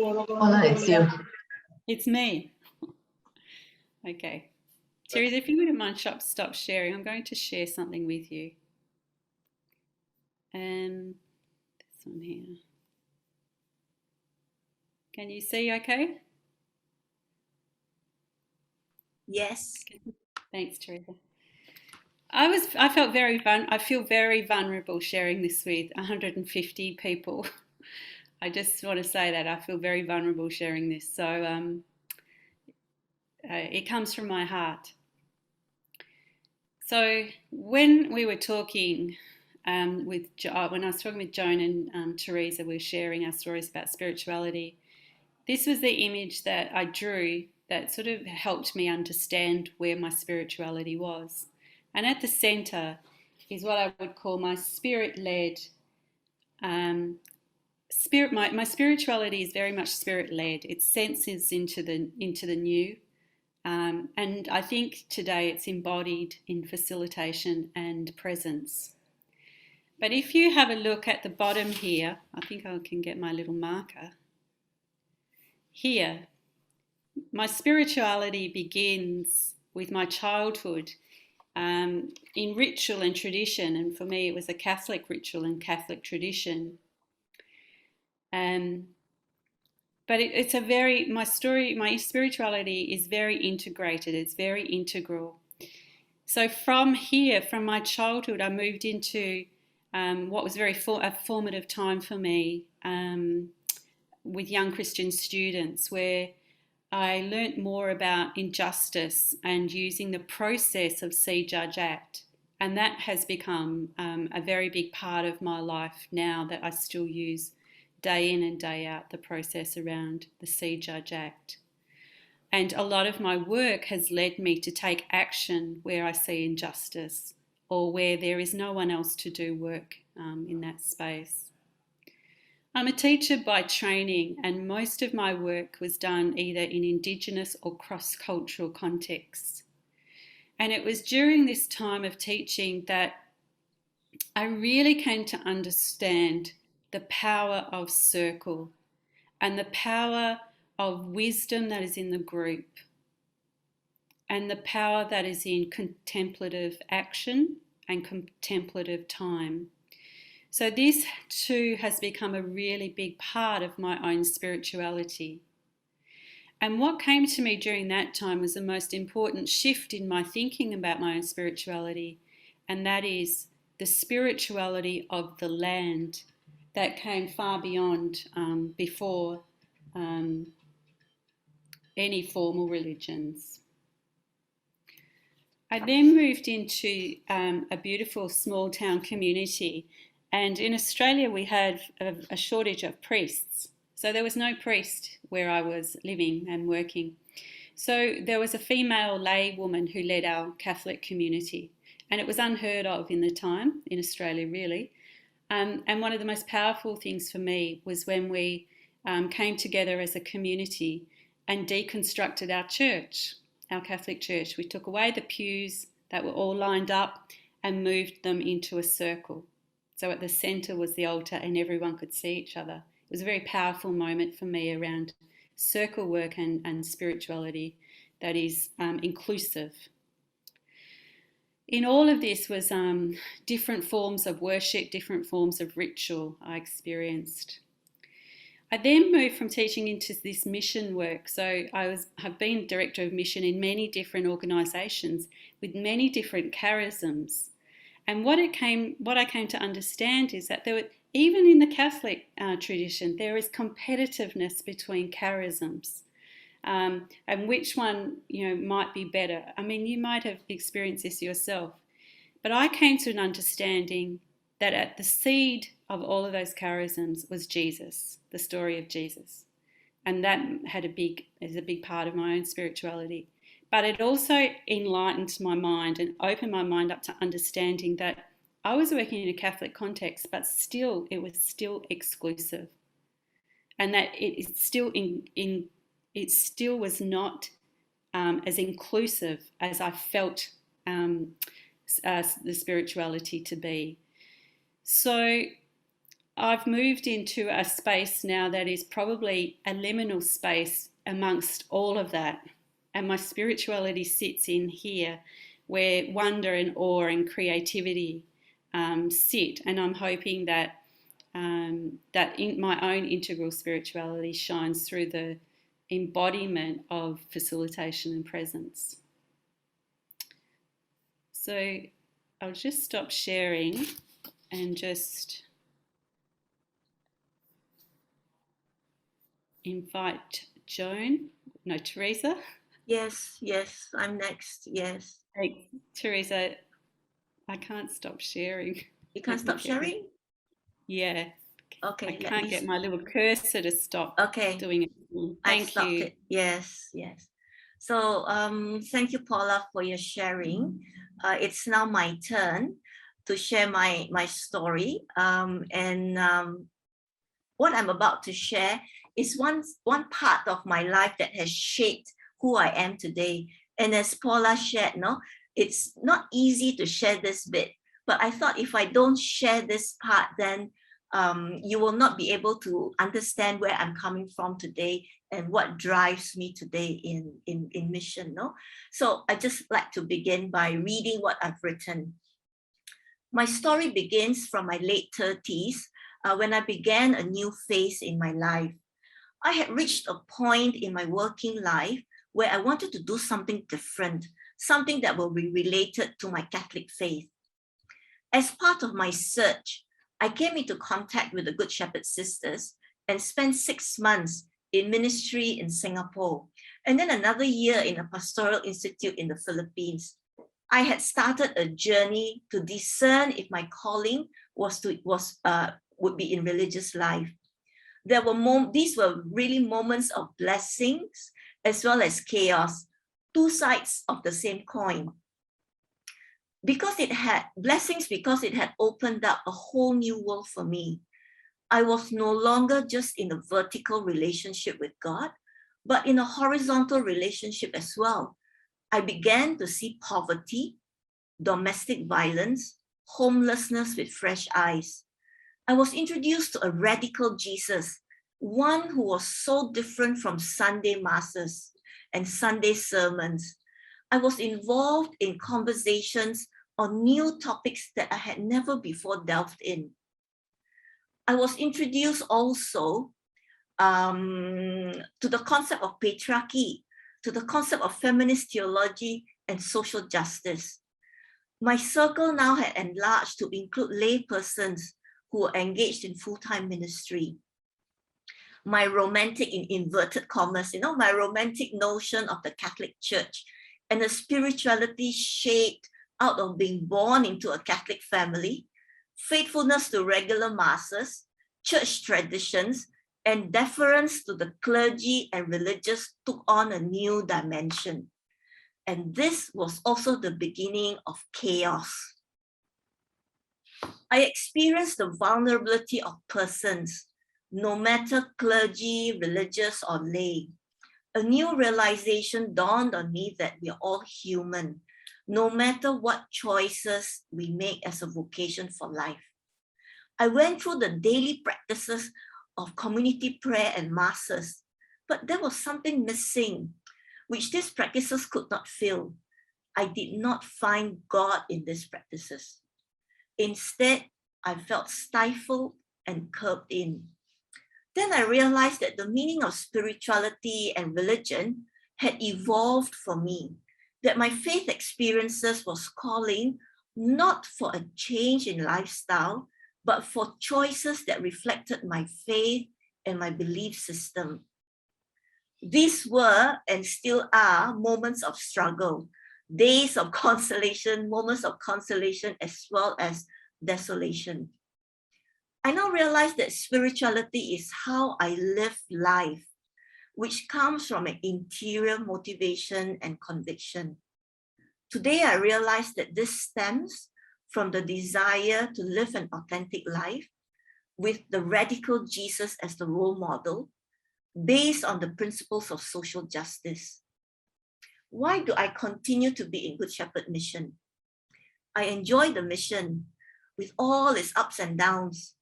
Oh, no, it's you. It's me. Okay. Teresa, if you wouldn't mind stop sharing, I'm going to share something with you. This one here. Can you see okay? Yes. Thanks, Teresa. I feel very vulnerable sharing this with 150 people. I just want to say that I feel very vulnerable sharing this. So it comes from my heart. So when we were talking when I was talking with Joan and Teresa, we were sharing our stories about spirituality. This was the image that I drew that sort of helped me understand where my spirituality was. And at the centre is what I would call my spirit-led. My spirituality is very much spirit-led. It senses into the new. And I think today it's embodied in facilitation and presence. But if you have a look at the bottom here, I think I can get my little marker. Here, my spirituality begins with my childhood in ritual and tradition, and for me it was a Catholic ritual and Catholic tradition. But it's a very, my spirituality is very integrated, it's very integral. So from here, from my childhood, I moved into what was a formative time for me with young Christian students, where I learnt more about injustice and using the process of See, Judge, Act. And that has become a very big part of my life now, that I still use day in and day out, the process around the See, Judge, Act. And a lot of my work has led me to take action where I see injustice or where there is no one else to do work in that space. I'm a teacher by training, and most of my work was done either in Indigenous or cross-cultural contexts. And it was during this time of teaching that I really came to understand the power of circle and the power of wisdom that is in the group and the power that is in contemplative action and contemplative time. So this too has become a really big part of my own spirituality. And what came to me during that time was the most important shift in my thinking about my own spirituality, and that is the spirituality of the land that came far beyond before any formal religions. I then moved into a beautiful small town community, and in Australia we had a shortage of priests. So there was no priest where I was living and working. So there was a female lay woman who led our Catholic community, and it was unheard of in the time in Australia, really. And one of the most powerful things for me was when we came together as a community and deconstructed our church, our Catholic church. We took away the pews that were all lined up and moved them into a circle. So at the centre was the altar and everyone could see each other. It was a very powerful moment for me around circle work and spirituality that is inclusive. In all of this was different forms of worship, different forms of ritual I experienced. I then moved from teaching into this mission work. So have been director of mission in many different organisations with many different charisms. And what I came to understand is that even in the Catholic tradition, there is competitiveness between charisms. And which one, might be better. I mean, you might have experienced this yourself, but I came to an understanding that at the seed of all of those charisms was Jesus, the story of Jesus, and that is a big part of my own spirituality. But it also enlightened my mind and opened my mind up to understanding that I was working in a Catholic context, but it was still exclusive, and that it still was not as inclusive as I felt the spirituality to be. So I've moved into a space now that is probably a liminal space amongst all of that. And my spirituality sits in here where wonder and awe and creativity sit. And I'm hoping that in my own integral spirituality shines through the embodiment of facilitation and presence. So I'll just stop sharing and just invite Teresa. Yes, I'm next. Yes. Hey, Teresa, I can't stop sharing. You can't stop sharing? Yeah. Okay. I can't get my little cursor to stop doing it. Thank you. It. Yes. So thank you, Paula, for your sharing. It's now my turn to share my story. What I'm about to share is one part of my life that has shaped who I am today. And as Paula shared, it's not easy to share this bit, but I thought if I don't share this part, then you will not be able to understand where I'm coming from today and what drives me today in mission. No? So I just like to begin by reading what I've written. My story begins from my late 30s when I began a new phase in my life. I had reached a point in my working life where I wanted to do something different, something that will be related to my Catholic faith. As part of my search, I came into contact with the Good Shepherd sisters and spent 6 months in ministry in Singapore, and then another year in a pastoral institute in the Philippines. I had started a journey to discern if my calling would be in religious life. These were really moments of blessings as well as chaos, two sides of the same coin. Because it had blessings, because it had opened up a whole new world for me. I was no longer just in a vertical relationship with God, but in a horizontal relationship as well. I began to see poverty, domestic violence, homelessness with fresh eyes. I was introduced to a radical Jesus, one who was so different from Sunday masses and Sunday sermons. I was involved in conversations on new topics that I had never before delved in. I was introduced also to the concept of patriarchy, to the concept of feminist theology and social justice. My circle now had enlarged to include lay persons who were engaged in full-time ministry. My romantic, in inverted commas, my romantic notion of the Catholic Church and a spirituality shaped out of being born into a Catholic family, faithfulness to regular masses, church traditions, and deference to the clergy and religious took on a new dimension. And this was also the beginning of chaos. I experienced the vulnerability of persons, no matter clergy, religious, or lay. A new realization dawned on me that we are all human, no matter what choices we make as a vocation for life. I went through the daily practices of community prayer and masses, but there was something missing, which these practices could not fill. I did not find God in these practices. Instead, I felt stifled and curbed in. Then I realized that the meaning of spirituality and religion had evolved for me, that my faith experiences was calling not for a change in lifestyle, but for choices that reflected my faith and my belief system. These were and still are moments of struggle, days of consolation, moments of consolation, as well as desolation. I now realize that spirituality is how I live life, which comes from an interior motivation and conviction. Today, I realize that this stems from the desire to live an authentic life with the radical Jesus as the role model, based on the principles of social justice. Why do I continue to be in Good Shepherd Mission? I enjoy the mission with all its ups and downs,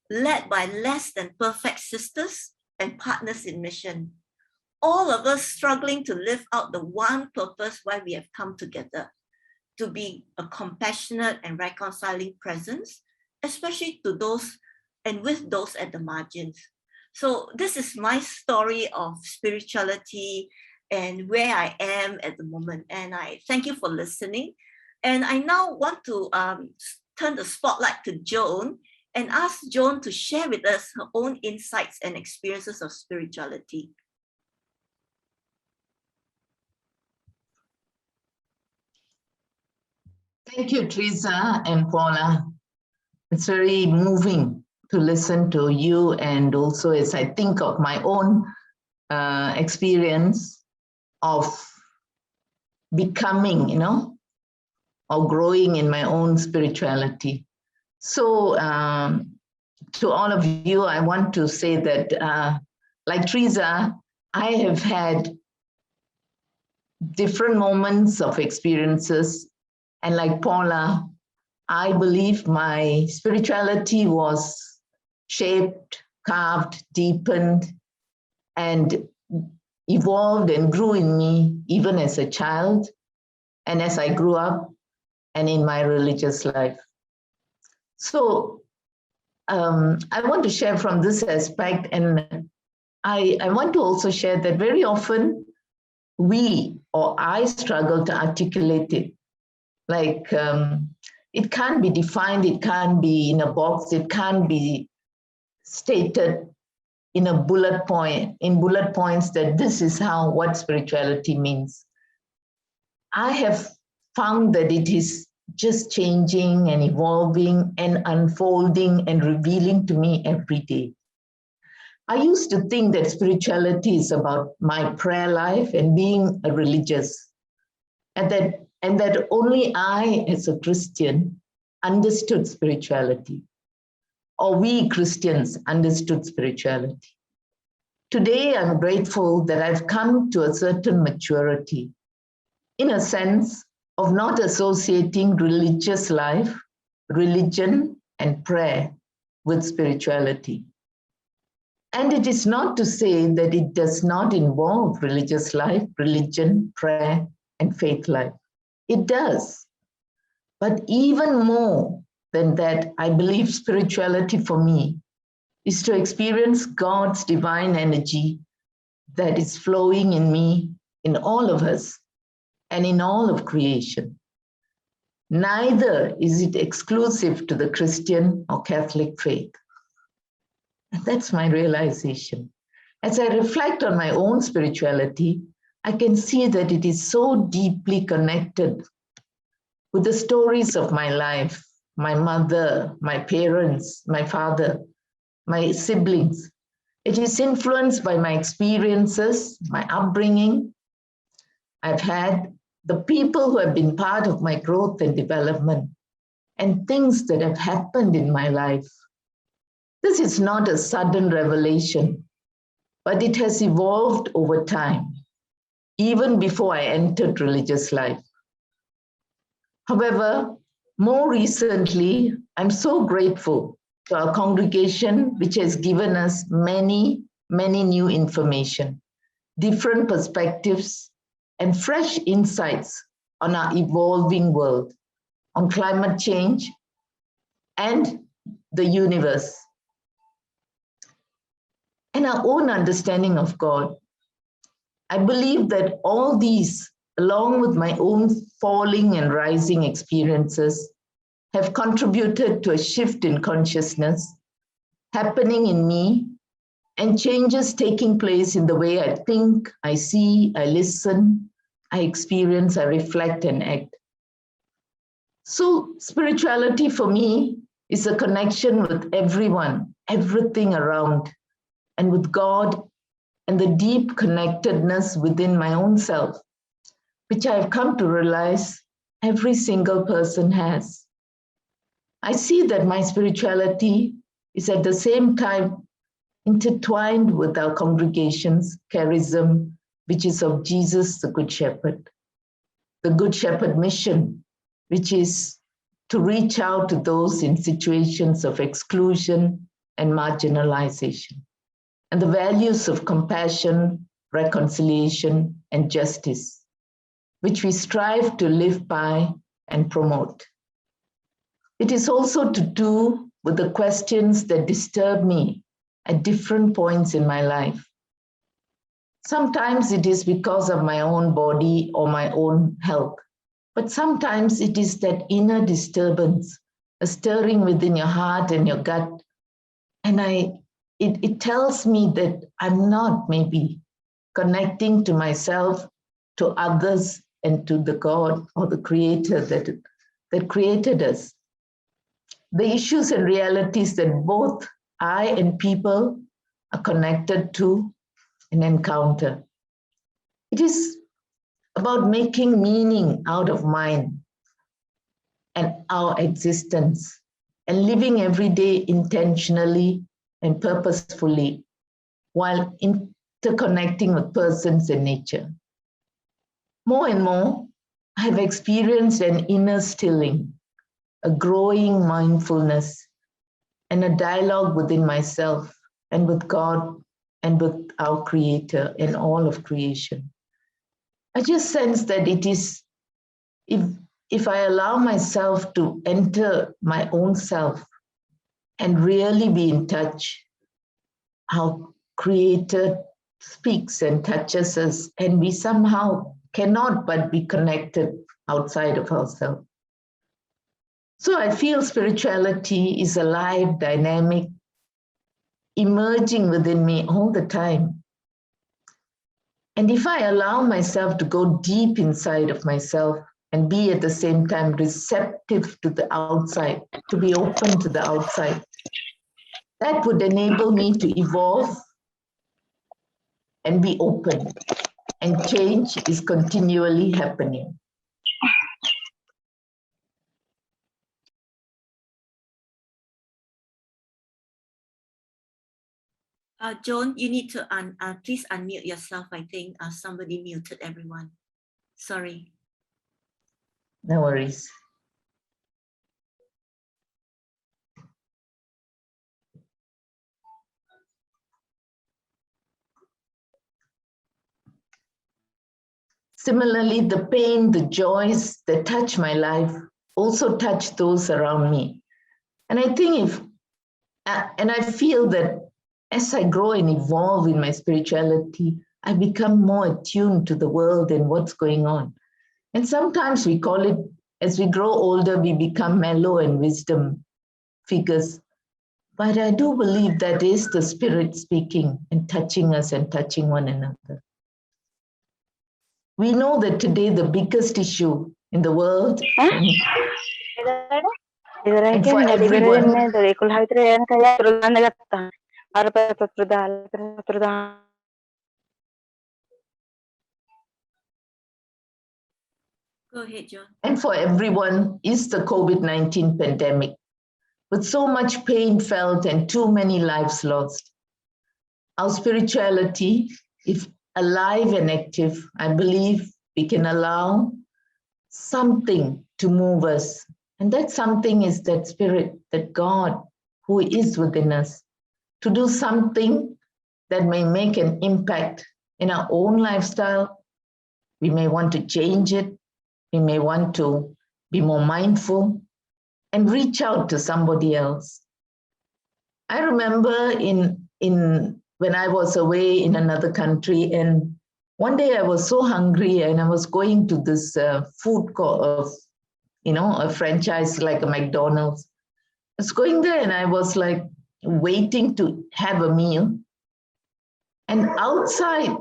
led by less than perfect sisters and partners in mission. All of us struggling to live out the one purpose why we have come together, to be a compassionate and reconciling presence, especially to those and with those at the margins. So this is my story of spirituality and where I am at the moment. And I thank you for listening. And I now want to turn the spotlight to Joan and ask Joan to share with us her own insights and experiences of spirituality. Thank you, Teresa and Paula. It's very moving to listen to you, and also as I think of my own experience of becoming, or growing in my own spirituality. So to all of you, I want to say that like Teresa, I have had different moments of experiences. And like Paula, I believe my spirituality was shaped, carved, deepened, and evolved and grew in me even as a child and as I grew up and in my religious life. So I want to share from this aspect, and I want to also share that very often we or I struggle to articulate it. Like it can't be defined, it can't be in a box, it can't be stated in a bullet points that this is what spirituality means. I have found that it is just changing and evolving and unfolding and revealing to me every day. I used to think that spirituality is about my prayer life and being a religious, and that only I, as a Christian, understood spirituality, or we Christians understood spirituality. Today, I'm grateful that I've come to a certain maturity, in a sense of not associating religious life, religion, and prayer with spirituality. And it is not to say that it does not involve religious life, religion, prayer, and faith life. It does. But even more than that, I believe spirituality for me is to experience God's divine energy that is flowing in me, in all of us, and in all of creation. Neither is it exclusive to the Christian or Catholic faith. And that's my realization. As I reflect on my own spirituality, I can see that it is so deeply connected with the stories of my life, my mother, my parents, my father, my siblings. It is influenced by my experiences, my upbringing I've had, the people who have been part of my growth and development, and things that have happened in my life. This is not a sudden revelation, but it has evolved over time, even before I entered religious life. However, more recently, I'm so grateful to our congregation, which has given us many new information, different perspectives, and fresh insights on our evolving world, on climate change and the universe, and our own understanding of God. I believe that all these, along with my own falling and rising experiences, have contributed to a shift in consciousness happening in me and changes taking place in the way I think, I see, I listen, I experience, I reflect and act. So spirituality for me is a connection with everyone, everything around, and with God, and the deep connectedness within my own self, which I've come to realize every single person has. I see that my spirituality is at the same time intertwined with our congregation's charism, which is of Jesus, the Good Shepherd mission, which is to reach out to those in situations of exclusion and marginalization, and the values of compassion, reconciliation, and justice, which we strive to live by and promote. It is also to do with the questions that disturb me at different points in my life. Sometimes it is because of my own body or my own health, but sometimes it is that inner disturbance, a stirring within your heart and your gut. And it tells me that I'm not maybe connecting to myself, to others, and to the God or the Creator that created us. The issues and realities that both I and people are connected to and encounter. It is about making meaning out of mine and our existence, and living every day intentionally and purposefully while interconnecting with persons and nature. More and more, I have experienced an inner stilling, a growing mindfulness, and a dialogue within myself and with God and with our Creator and all of creation. I just sense that it is, if I allow myself to enter my own self and really be in touch, how Creator speaks and touches us, and we somehow cannot but be connected outside of ourselves. So I feel spirituality is alive, dynamic, emerging within me all the time. And if I allow myself to go deep inside of myself and be at the same time receptive to the outside, to be open to the outside, that would enable me to evolve and be open. And change is continually happening. Joan, you need to please unmute yourself. I think somebody muted everyone. Sorry. No worries. Similarly, the pain, the joys that touch my life also touch those around me. And I think and I feel that as I grow and evolve in my spirituality, I become more attuned to the world and what's going on. And sometimes we call it, as we grow older, we become mellow and wisdom figures. But I do believe that is the Spirit speaking and touching us and touching one another. We know that today the biggest issue in the world and for everyone Go ahead, Joan. and for everyone is the COVID-19 pandemic, with so much pain felt and too many lives lost. Our spirituality, if alive and active, I believe we can allow something to move us. And that something is that Spirit, that God who is within us, to do something that may make an impact in our own lifestyle. We may want to change it. We may want to be more mindful and reach out to somebody else. I remember when I was away in another country, and one day I was so hungry and I was going to this food court, a franchise like a McDonald's. I was going there and I was like waiting to have a meal. And outside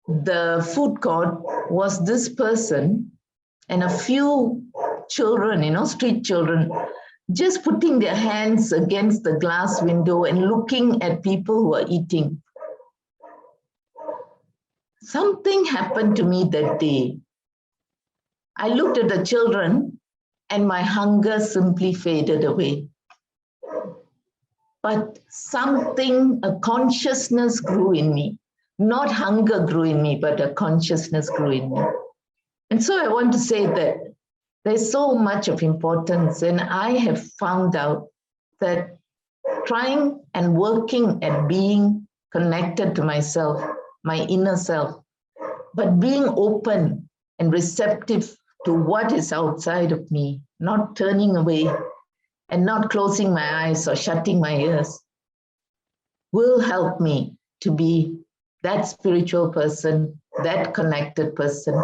the food court was this person and a few children, street children, just putting their hands against the glass window and looking at people who are eating. Something happened to me that day. I looked at the children and my hunger simply faded away. But a consciousness grew in me. Not hunger grew in me, but a consciousness grew in me. And so I want to say that there's so much of importance, and I have found out that trying and working at being connected to myself, my inner self, but being open and receptive to what is outside of me, not turning away and not closing my eyes or shutting my ears, will help me to be that spiritual person, that connected person,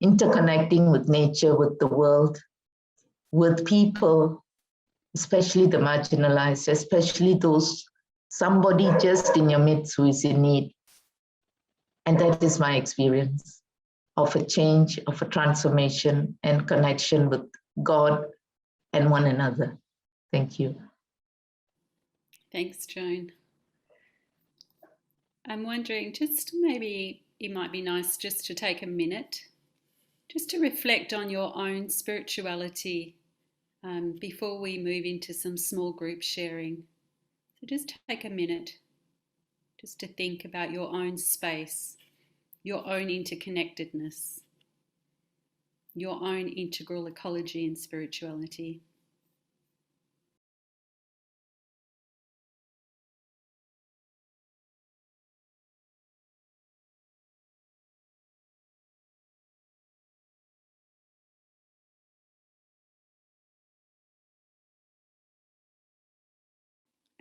interconnecting with nature, with the world, with people, especially the marginalized, especially somebody just in your midst who is in need. And that is my experience of a change, of a transformation and connection with God and one another. Thank you. Thanks, Joan. I'm wondering, just maybe it might be nice just to take a minute just to reflect on your own spirituality before we move into some small group sharing. So just take a minute just to think about your own space, your own interconnectedness, your own integral ecology and spirituality.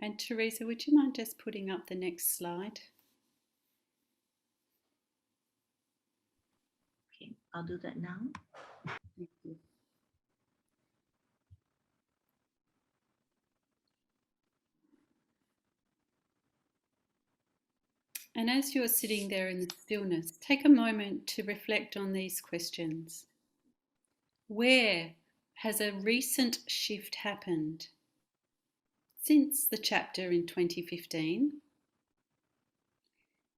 And Teresa, would you mind just putting up the next slide? Okay, I'll do that now. Thank you. And as you're sitting there in the stillness, take a moment to reflect on these questions. Where has a recent shift happened since the chapter in 2015?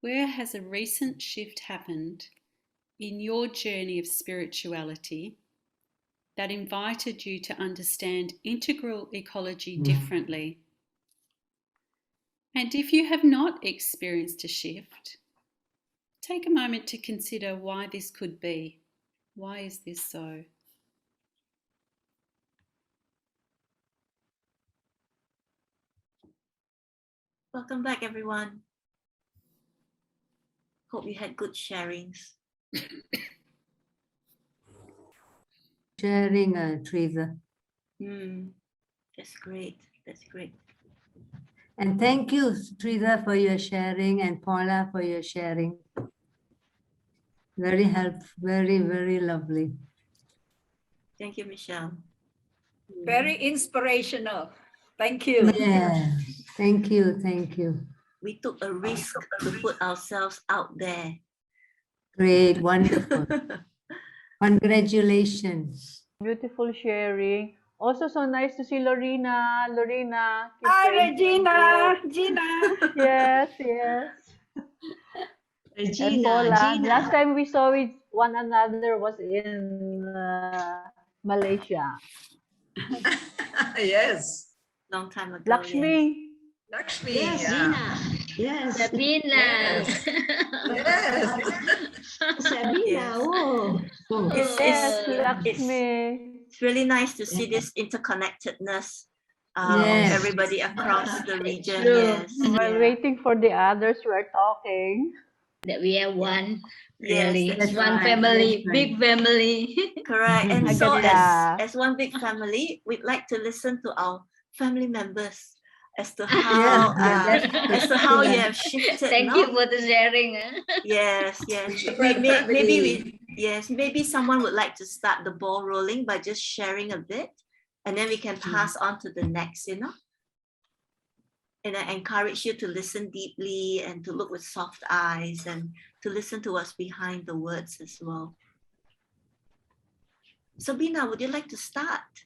Where has a recent shift happened in your journey of spirituality that invited you to understand integral ecology differently? And if you have not experienced a shift, take a moment to consider why this could be. Why is this so? Welcome back, everyone. Hope you had good sharings. Sharing, Teresa. That's great. That's great. And thank you, Teresa, for your sharing, and Paula for your sharing. Very helpful, very, very lovely. Thank you, Michelle. Very inspirational. Thank you. Yeah, thank you, thank you. We took a risk to put ourselves out there. Great, wonderful. Congratulations. Beautiful sharing. Also, so nice to see Lorena. Lorena. keep Hi, praying for Regina. you. Gina. Yes, yes. And Regina, Paula, Gina. last time we saw with one another was in Malaysia. Yes. Long time ago. Lakshmi. Lakshmi. Yes, yeah. Gina. Yes. Sabina. Yes. Yes. Sabina. Yes. Oh. It's, Yes, it's, Lakshmi. it's really nice to see this interconnectedness of Yes. everybody across the region. True. Yes. While Yeah. waiting for the others, we're talking. That we are one. Yes, Really. that's It's one right, family, that's right. big family. Correct. And I so get that. as one big family, we'd like to listen to our family members as to Yeah, how yeah, as to how you have shifted. Thank you for the sharing. Yes, yes. Different Maybe someone would like to start the ball rolling by just sharing a bit, and then we can pass on to the next, And I encourage you to listen deeply and to look with soft eyes and to listen to what's behind the words as well. Sabina, would you like to start?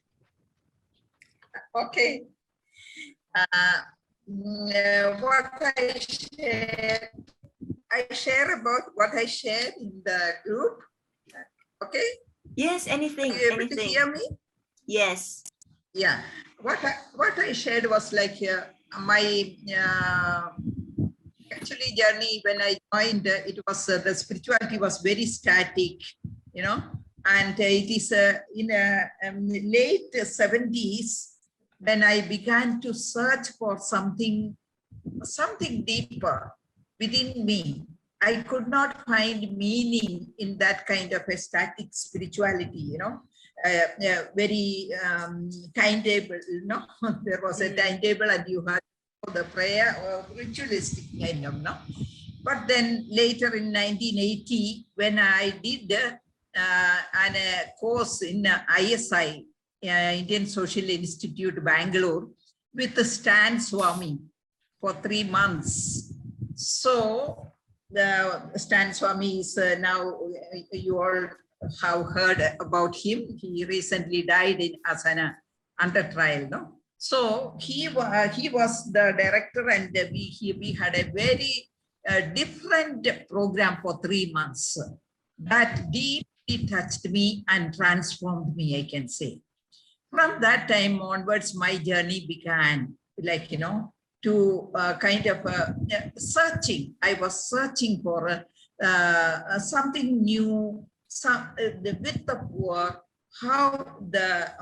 Okay. What I share about what I shared in the group. Okay. Yes, anything. Are you able to anything. hear me? Yes. Yeah. What I shared was like my actually journey when I joined. It was the spirituality was very static, and it is in late 70s when I began to search for something deeper within me. I could not find meaning in that kind of a static spirituality, very timetable, there was a timetable and you had the prayer or ritualistic kind of, But then later in 1980, when I did a course in ISI, Indian Social Institute, Bangalore, with Stan Swami for 3 months. So the Stan Swami is now, you all have heard about him. He recently died as an under trial, So he was the director, and we had a very different program for 3 months that deeply touched me and transformed me, I can say. From that time onwards, my journey began, to kind of searching. I was searching for something new, the width of work, how the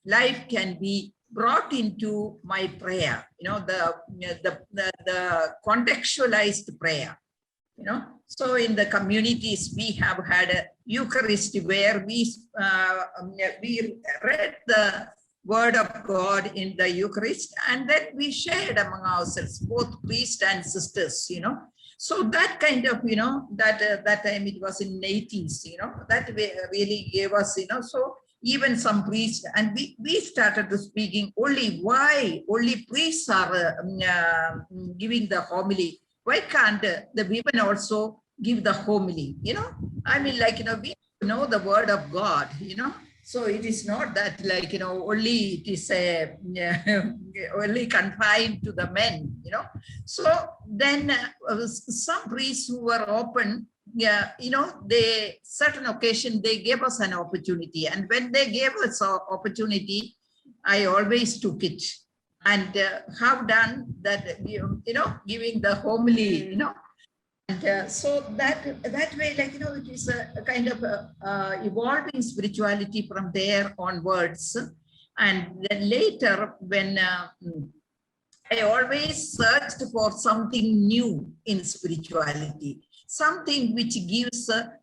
life can be brought into my prayer, the contextualized prayer, So in the communities, we have had a Eucharist where we read word of God in the Eucharist, and then we shared among ourselves, both priests and sisters, So that kind of, that time it was in 80s, that really gave us, so even some priests, and we started to speaking only why only priests are giving the homily. Why can't the women also give the homily? I mean, we know the word of God, So it is not that only it is only confined to the men, So then some priests who were open, they certain occasion, they gave us an opportunity. And when they gave us an opportunity, I always took it and have done that, giving the homily, And so that way, it is a kind of evolving spirituality from there onwards. And then later, when I always searched for something new in spirituality, something which gives a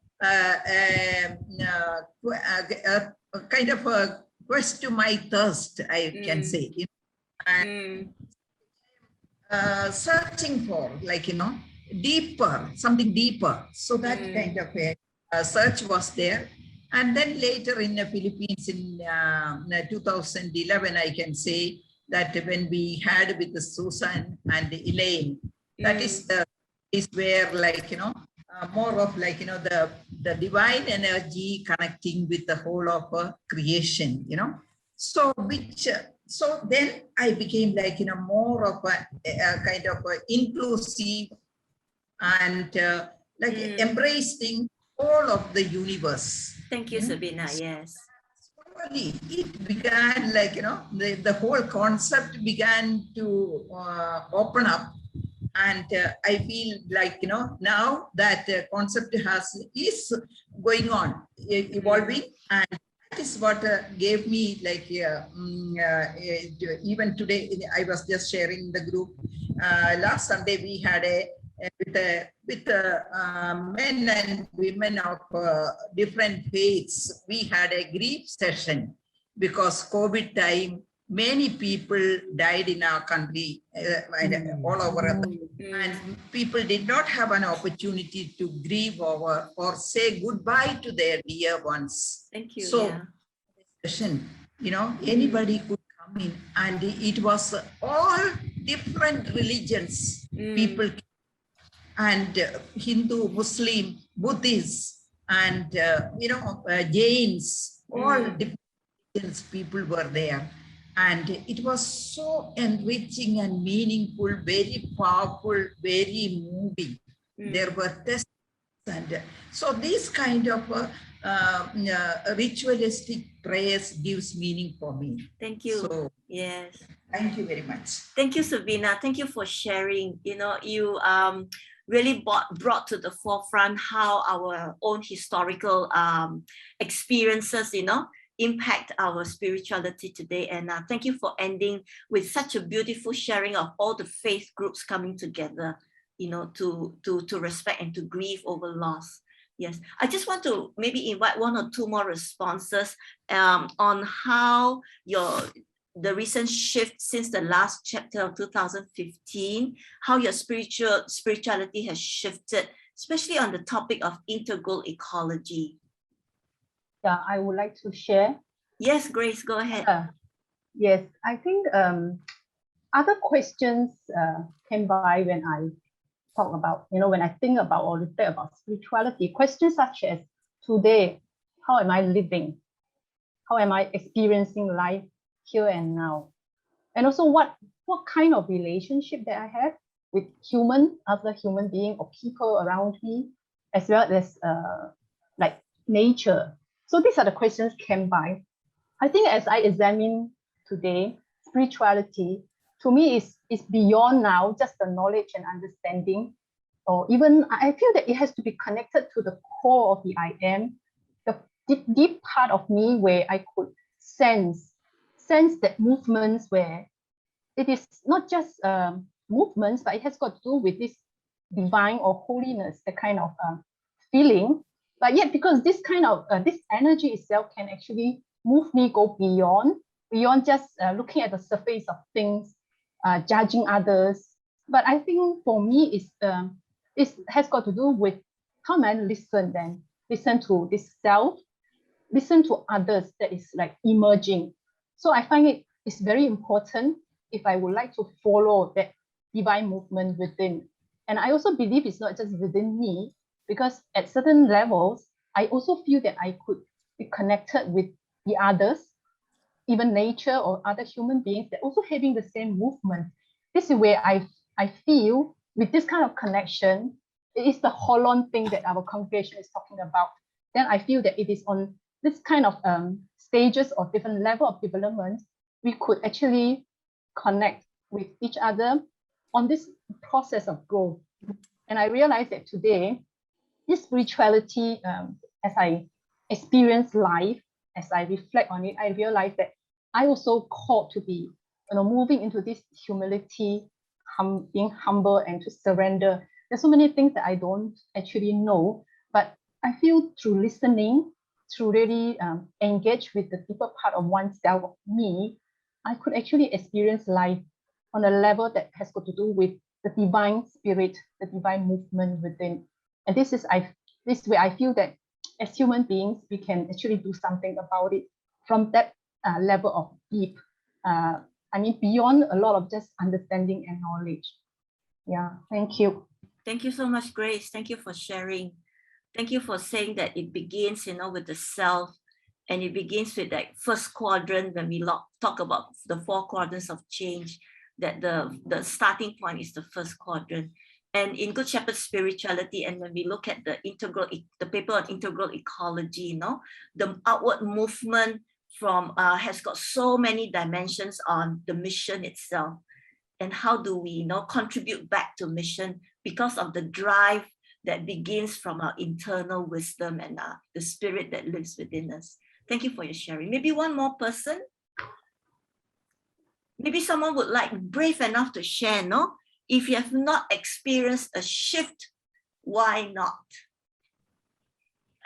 kind of a quest to my thirst, I can say. And searching for, deeper, something deeper. So that kind of a search was there. And then later in the Philippines in 2011, I can say that when we had with Susan and Elaine, that is the is where more of the divine energy connecting with the whole of creation, So which so then I became more of a kind of inclusive and embracing all of the universe. Thank you, Sabina. Yes. Slowly it began the whole concept began to open up, and I feel now that concept is going on, evolving, and that is what gave me even today. I was just sharing the group. Last Sunday we had with men and women of different faiths. We had a grief session because COVID time, many people died in our country, all over, and people did not have an opportunity to grieve over or say goodbye to their dear ones. Thank you. So, session, anybody could come in, and it was all different religions. People and Hindu, Muslim, Buddhists, and Jains, all different religions people were there. And it was so enriching and meaningful, very powerful, very moving. There were tests. And so this kind of ritualistic prayers gives meaning for me. Thank you. So, yes. Thank you very much. Thank you, Sabina. Thank you for sharing. You really brought to the forefront how our own historical experiences, impact our spirituality today. And thank you for ending with such a beautiful sharing of all the faith groups coming together, to respect and to grieve over loss. Yes, I just want to maybe invite one or two more responses on how the recent shift since the last chapter of 2015, how your spirituality has shifted, especially on the topic of integral ecology. Yeah, I would like to share. Yes, Grace, go ahead. Yes, I think other questions came by when I talk about, when I think about or reflect about spirituality. Questions such as, today, how am I living? How am I experiencing life here and now? And also what kind of relationship that I have with other human being or people around me, as well as like nature. So these are the questions came by. I think as I examine today, spirituality to me is beyond now just the knowledge and understanding, or even I feel that it has to be connected to the core of the I am, the deep part of me where I could sense that movements where it is not just movements, but it has got to do with this divine or holiness, the kind of feeling. But yet, because this kind of this energy itself can actually move me, go beyond beyond just looking at the surface of things, judging others. But I think for me, it has got to do with how I listen then, listen to this self, listen to others that is like emerging. So I find it's very important if I would like to follow that divine movement within. And I also believe it's not just within me, because at certain levels, I also feel that I could be connected with the others, even nature or other human beings that also having the same movement. This is where I feel with this kind of connection, it is the holon thing that our congregation is talking about. Then I feel that it is on this kind of stages or different level of development, we could actually connect with each other on this process of growth. And I realized that today, this spirituality, as I experience life, as I reflect on it, I realize that I also called to be, moving into this humility, being humble and to surrender. There's so many things that I don't actually know, but I feel through listening, through really engage with the deeper part of oneself, of me, I could actually experience life on a level that has got to do with the divine spirit, the divine movement within. And this is where I feel that as human beings, we can actually do something about it from that level of deep, beyond a lot of just understanding and knowledge. Yeah, thank you. Thank you so much, Grace. Thank you for sharing. Thank you for saying that it begins, with the self, and it begins with that first quadrant when we talk about the 4 quadrants of change, that the starting point is the first quadrant. And in Good Shepherd spirituality, and when we look at the paper on integral ecology, the outward movement from has got so many dimensions on the mission itself. And how do we contribute back to mission because of the drive that begins from our internal wisdom and the spirit that lives within us. Thank you for your sharing. Maybe one more person. Maybe someone would like brave enough to share, no? If you have not experienced a shift, why not?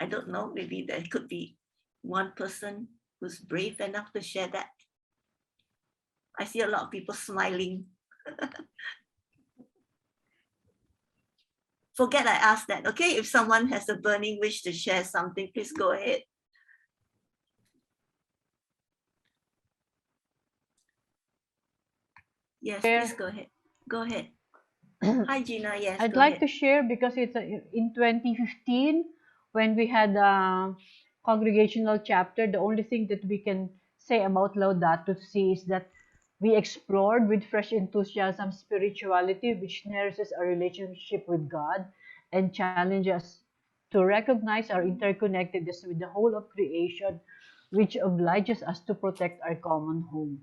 I don't know, maybe there could be one person who's brave enough to share that. I see a lot of people smiling. Forget I asked that, okay? If someone has a burning wish to share something, please go ahead. Yes, please go ahead. Go ahead. Hi, Gina. Yes, I'd like to share because it's in 2015 when we had a congregational chapter. The only thing that we can say about Laudato Si is that we explored with fresh enthusiasm spirituality, which nourishes our relationship with God and challenges us to recognize our interconnectedness with the whole of creation, which obliges us to protect our common home.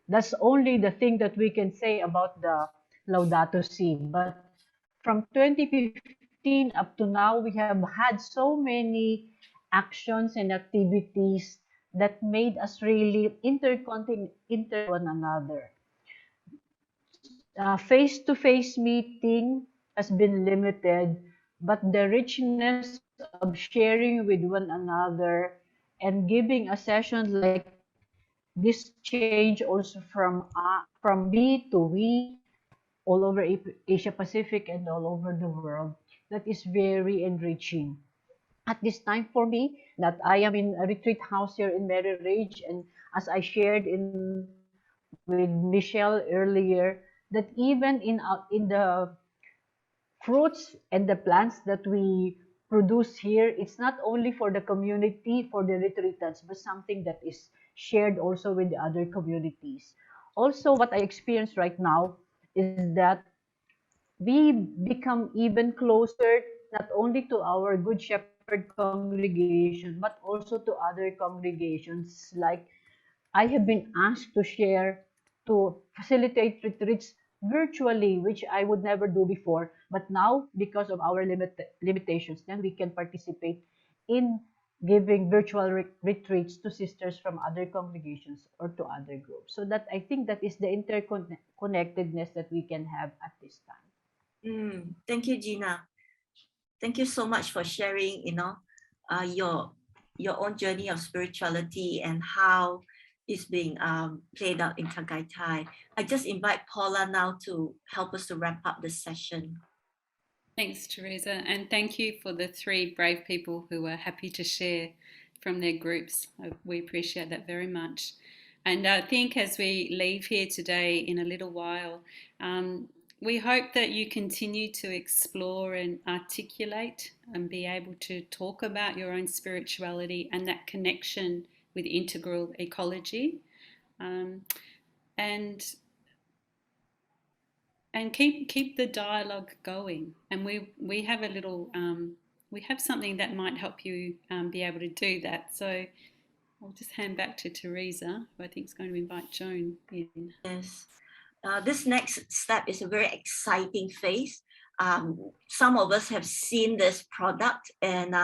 That's only the thing that we can say about the Laudato Si. But from 2015 up to now, we have had so many actions and activities that made us really inter one another. Face-to-face meeting has been limited, but the richness of sharing with one another and giving a session like this change also from me to we all over Asia Pacific and all over the world, that is very enriching. At this time for me, that I am in a retreat house here in Mary Ridge, and as I shared with Michelle earlier, that even in the fruits and the plants that we produce here, it's not only for the community, for the retreatants, but something that is shared also with the other communities. Also, what I experience right now is that we become even closer, not only to our Good Shepherd congregation, but also to other congregations. Like I have been asked to facilitate retreats virtually, which I would never do before. But now, because of our limitations, then we can participate in giving virtual retreats to sisters from other congregations or to other groups. So that I think that is the interconnectedness that we can have at this time. Thank you, Gina. Thank you so much for sharing, your own journey of spirituality and how, is being played out in Tagaitai. I just invite Paula now to help us to wrap up this session. Thanks, Teresa, and thank you for the 3 brave people who were happy to share from their groups. We appreciate that very much. And I think as we leave here today in a little while, we hope that you continue to explore and articulate and be able to talk about your own spirituality and that connection with integral ecology, and keep the dialogue going. And we have a little we have something that might help you be able to do that. So I'll just hand back to Teresa, who I think is going to invite Joan in. Yes. This next step is a very exciting phase. Some of us have seen this product and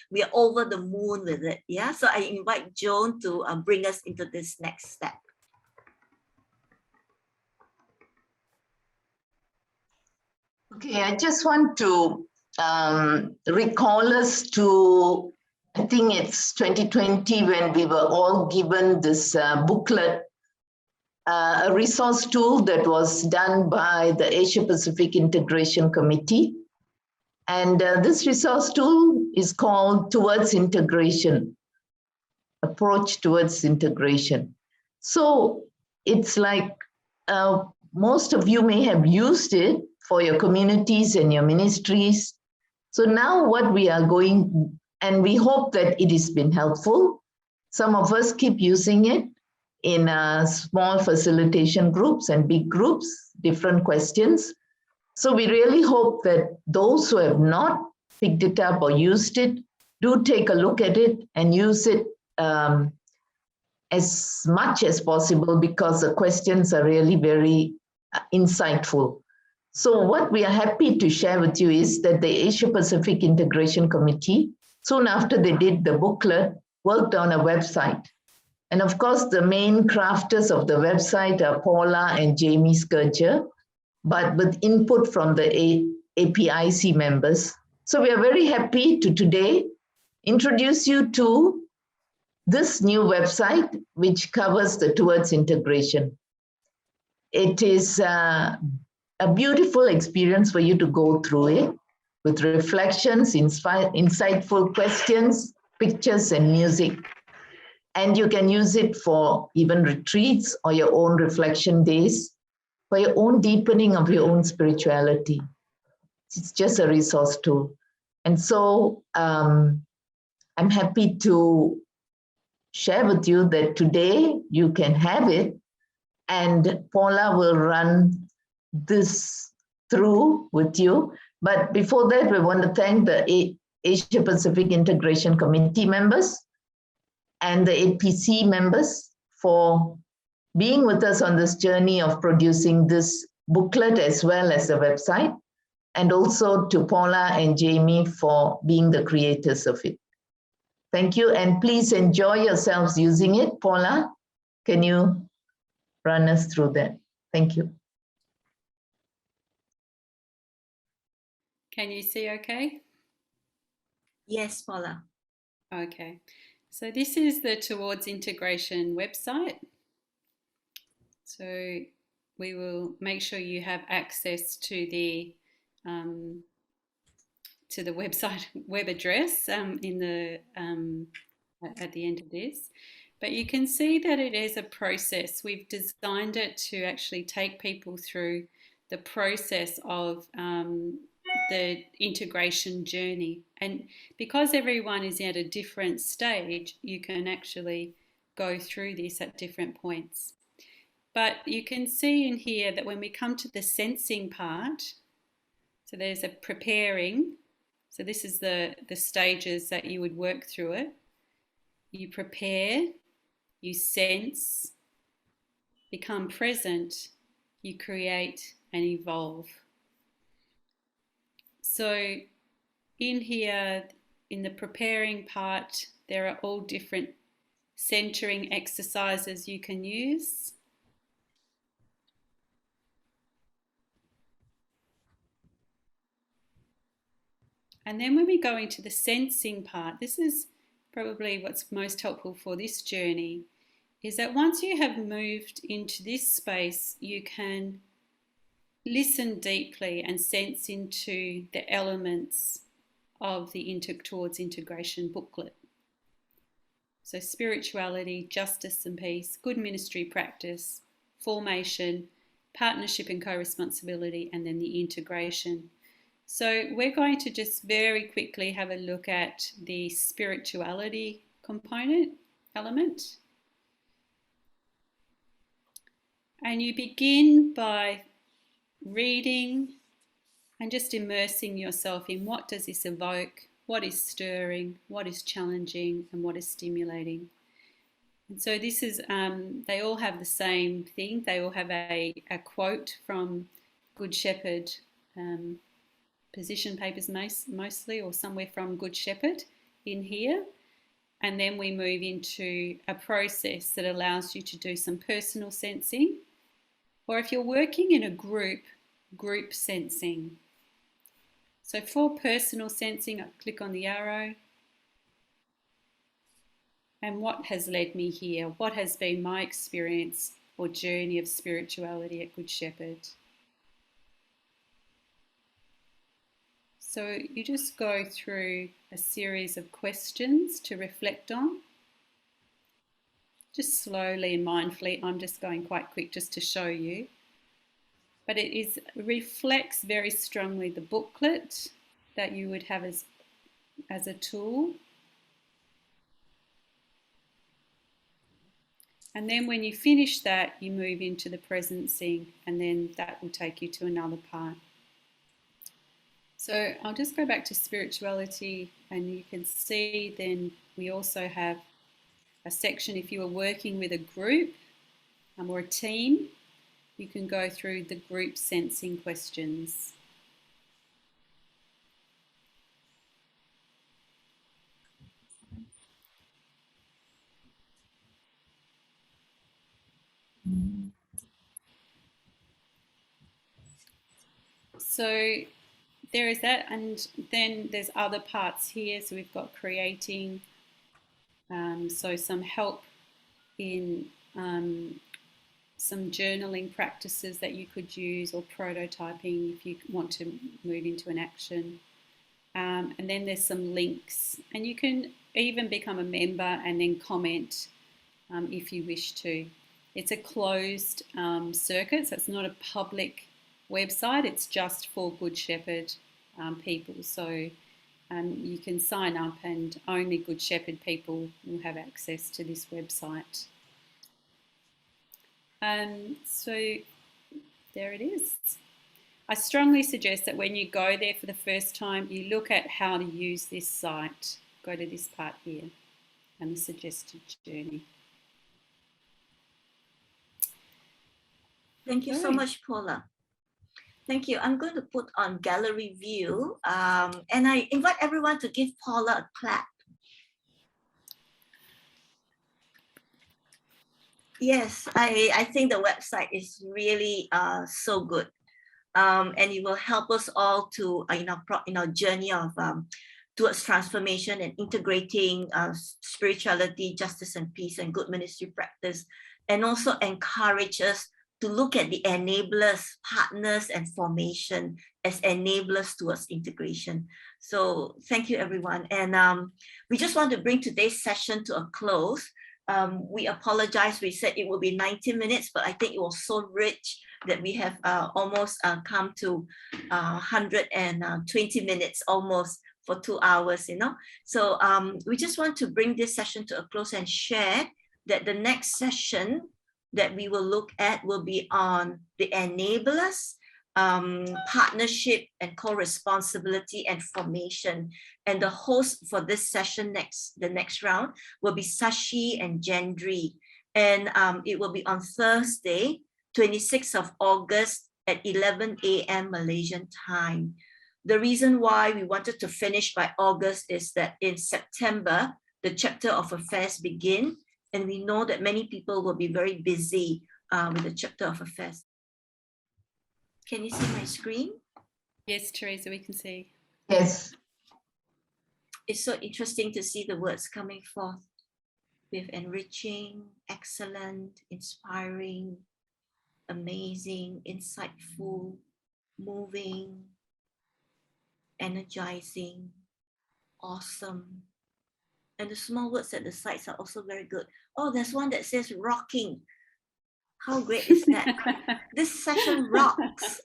we are over the moon with it. Yeah, so I invite Joan to bring us into this next step. Okay, I just want to recall us to, I think it's 2020 when we were all given this booklet, a resource tool that was done by the Asia Pacific Integration Committee. And this resource tool is called Towards Integration, Approach Towards Integration. So it's like most of you may have used it for your communities and your ministries. So now what we are going, and we hope that it has been helpful. Some of us keep using it in small facilitation groups and big groups, different questions. So we really hope that those who have not picked it up or used it, do take a look at it and use it as much as possible, because the questions are really very insightful. So what we are happy to share with you is that the Asia Pacific Integration Committee, soon after they did the booklet, worked on a website. And of course, the main crafters of the website are Paula and Jamie Scourger, but with input from the APIC members. So we are very happy to today introduce you to this new website, which covers the Towards Integration. It is a beautiful experience for you to go through it with reflections, insightful questions, pictures, and music. And you can use it for even retreats or your own reflection days, for your own deepening of your own spirituality. It's just a resource tool. And so I'm happy to share with you that today you can have it, and Paula will run this through with you. But before that, we want to thank the Asia Pacific Integration Committee members and the APC members for being with us on this journey of producing this booklet as well as the website, and also to Paula and Jamie for being the creators of it. Thank you, and please enjoy yourselves using it. Paula, can you run us through that? Thank you. Can you see okay? Yes, Paula. Okay, so this is the Towards Integration website. So we will make sure you have access to the website web address in the at the end of this. But you can see that it is a process. We've designed it to actually take people through the process of the integration journey. And because everyone is at a different stage, you can actually go through this at different points. But you can see in here that when we come to the sensing part, so there's a preparing. So this is the stages that you would work through it. You prepare, you sense, become present, you create and evolve. So in here, in the preparing part, there are all different centering exercises you can use. And then when we go into the sensing part, this is probably what's most helpful for this journey. is that once you have moved into this space, you can listen deeply and sense into the elements of the Towards Integration booklet. So spirituality, justice and peace, good ministry practice, formation, partnership and co-responsibility, and then the integration. So we're going to just very quickly have a look at the spirituality component element. And you begin by reading and just immersing yourself in what does this evoke, what is stirring, what is challenging, and what is stimulating. And so this is, they all have the same thing. They all have a quote from Good Shepherd position papers mostly, or somewhere from Good Shepherd in here. And then we move into a process that allows you to do some personal sensing, or if you're working in a group sensing. So for personal sensing, I click on the arrow. And what has led me here? What has been my experience or journey of spirituality at Good Shepherd? So you just go through a series of questions to reflect on. Just slowly and mindfully. I'm just going quite quick just to show you. But it reflects very strongly the booklet that you would have as a tool. And then when you finish that, you move into the presencing, and then that will take you to another part. So I'll just go back to spirituality, and you can see then we also have a section if you are working with a group or a team, you can go through the group sensing questions. So there is that, and then there's other parts here. So we've got creating, so some help in some journaling practices that you could use, or prototyping if you want to move into an action. And then there's some links, and you can even become a member and then comment if you wish to. It's a closed circuit, so it's not a public website, it's just for Good Shepherd people. So you can sign up, and only Good Shepherd people will have access to this website. So there it is. I strongly suggest that when you go there for the first time, you look at how to use this site. Go to this part here and the suggested journey. Thank you so much, Paula. Thank you. I'm going to put on gallery view, and I invite everyone to give Paula a clap. Yes, I think the website is really so good, and it will help us all to in our journey of towards transformation and integrating spirituality, justice and peace, and good ministry practice, and also encourage us to look at the enablers, partners, and formation as enablers towards integration. So thank you, everyone. And we just want to bring today's session to a close. We apologize, we said it will be 90 minutes, but I think it was so rich that we have almost come to 120 minutes almost for 2 hours, So we just want to bring this session to a close and share that the next session that we will look at will be on the enablers, partnership and co-responsibility and formation. And the host for this session the next round will be Sashi and Gendry. And it will be on Thursday, 26th of August at 11 a.m. Malaysian time. The reason why we wanted to finish by August is that in September, the chapter of affairs begin. And we know that many people will be very busy with the chapter of affairs. Can you see my screen? Yes, Teresa, we can see. Yes. It's so interesting to see the words coming forth. We have enriching, excellent, inspiring, amazing, insightful, moving, energizing, awesome. And the small words at the sides are also very good. Oh, there's one that says rocking. How great is that? This session rocks.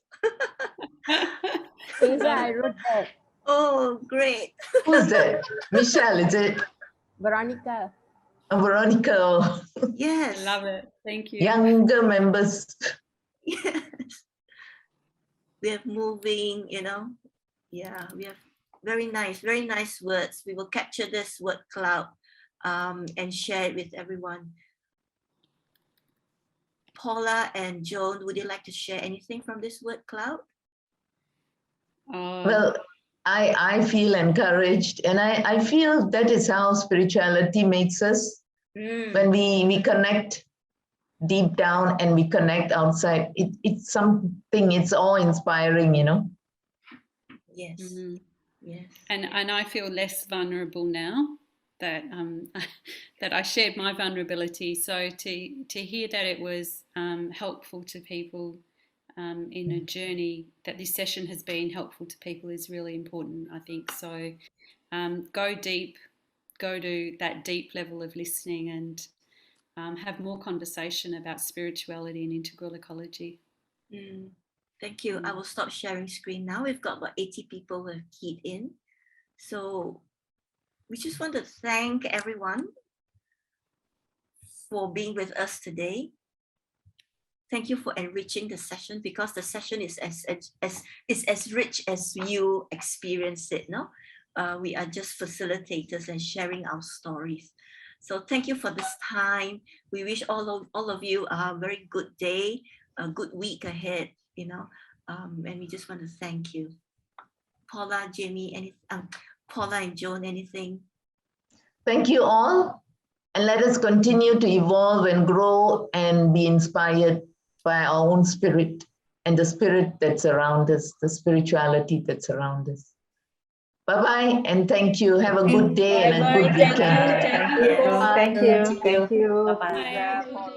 Teresa, I wrote that. Oh, great. Who's that? Michelle, is it? Veronica. Veronica. Yes. I love it. Thank you. Younger members. Yes. We have moving, you know. Yeah, we have very nice words. We will capture this word cloud and share it with everyone. Paula and Joan, would you like to share anything from this word cloud? Well, I feel encouraged, and I feel that is how spirituality makes us. When we connect deep down and we connect outside, it's something, it's awe-inspiring, you know. Yes. Yes. And I feel less vulnerable now that that I shared my vulnerability. So to hear that it was helpful to people in a journey, that this session has been helpful to people, is really important, I think. So go deep, go to that deep level of listening, and have more conversation about spirituality and integral ecology. Thank you. I will stop sharing screen now. We've got about 80 people who have keyed in. So we just want to thank everyone for being with us today. Thank you for enriching the session, because the session is as rich as you experience it. No, we are just facilitators and sharing our stories. So thank you for this time. We wish all of you a very good day, a good week ahead. You know, and we just want to thank you. Paula, Jamie, Paula and Joan, anything? Thank you all, and let us continue to evolve and grow and be inspired by our own spirit and the spirit that's around us, the spirituality that's around us. Bye-bye, and thank you. Have a good day and a good weekend. Thank you. Thank you. Thank you. Bye.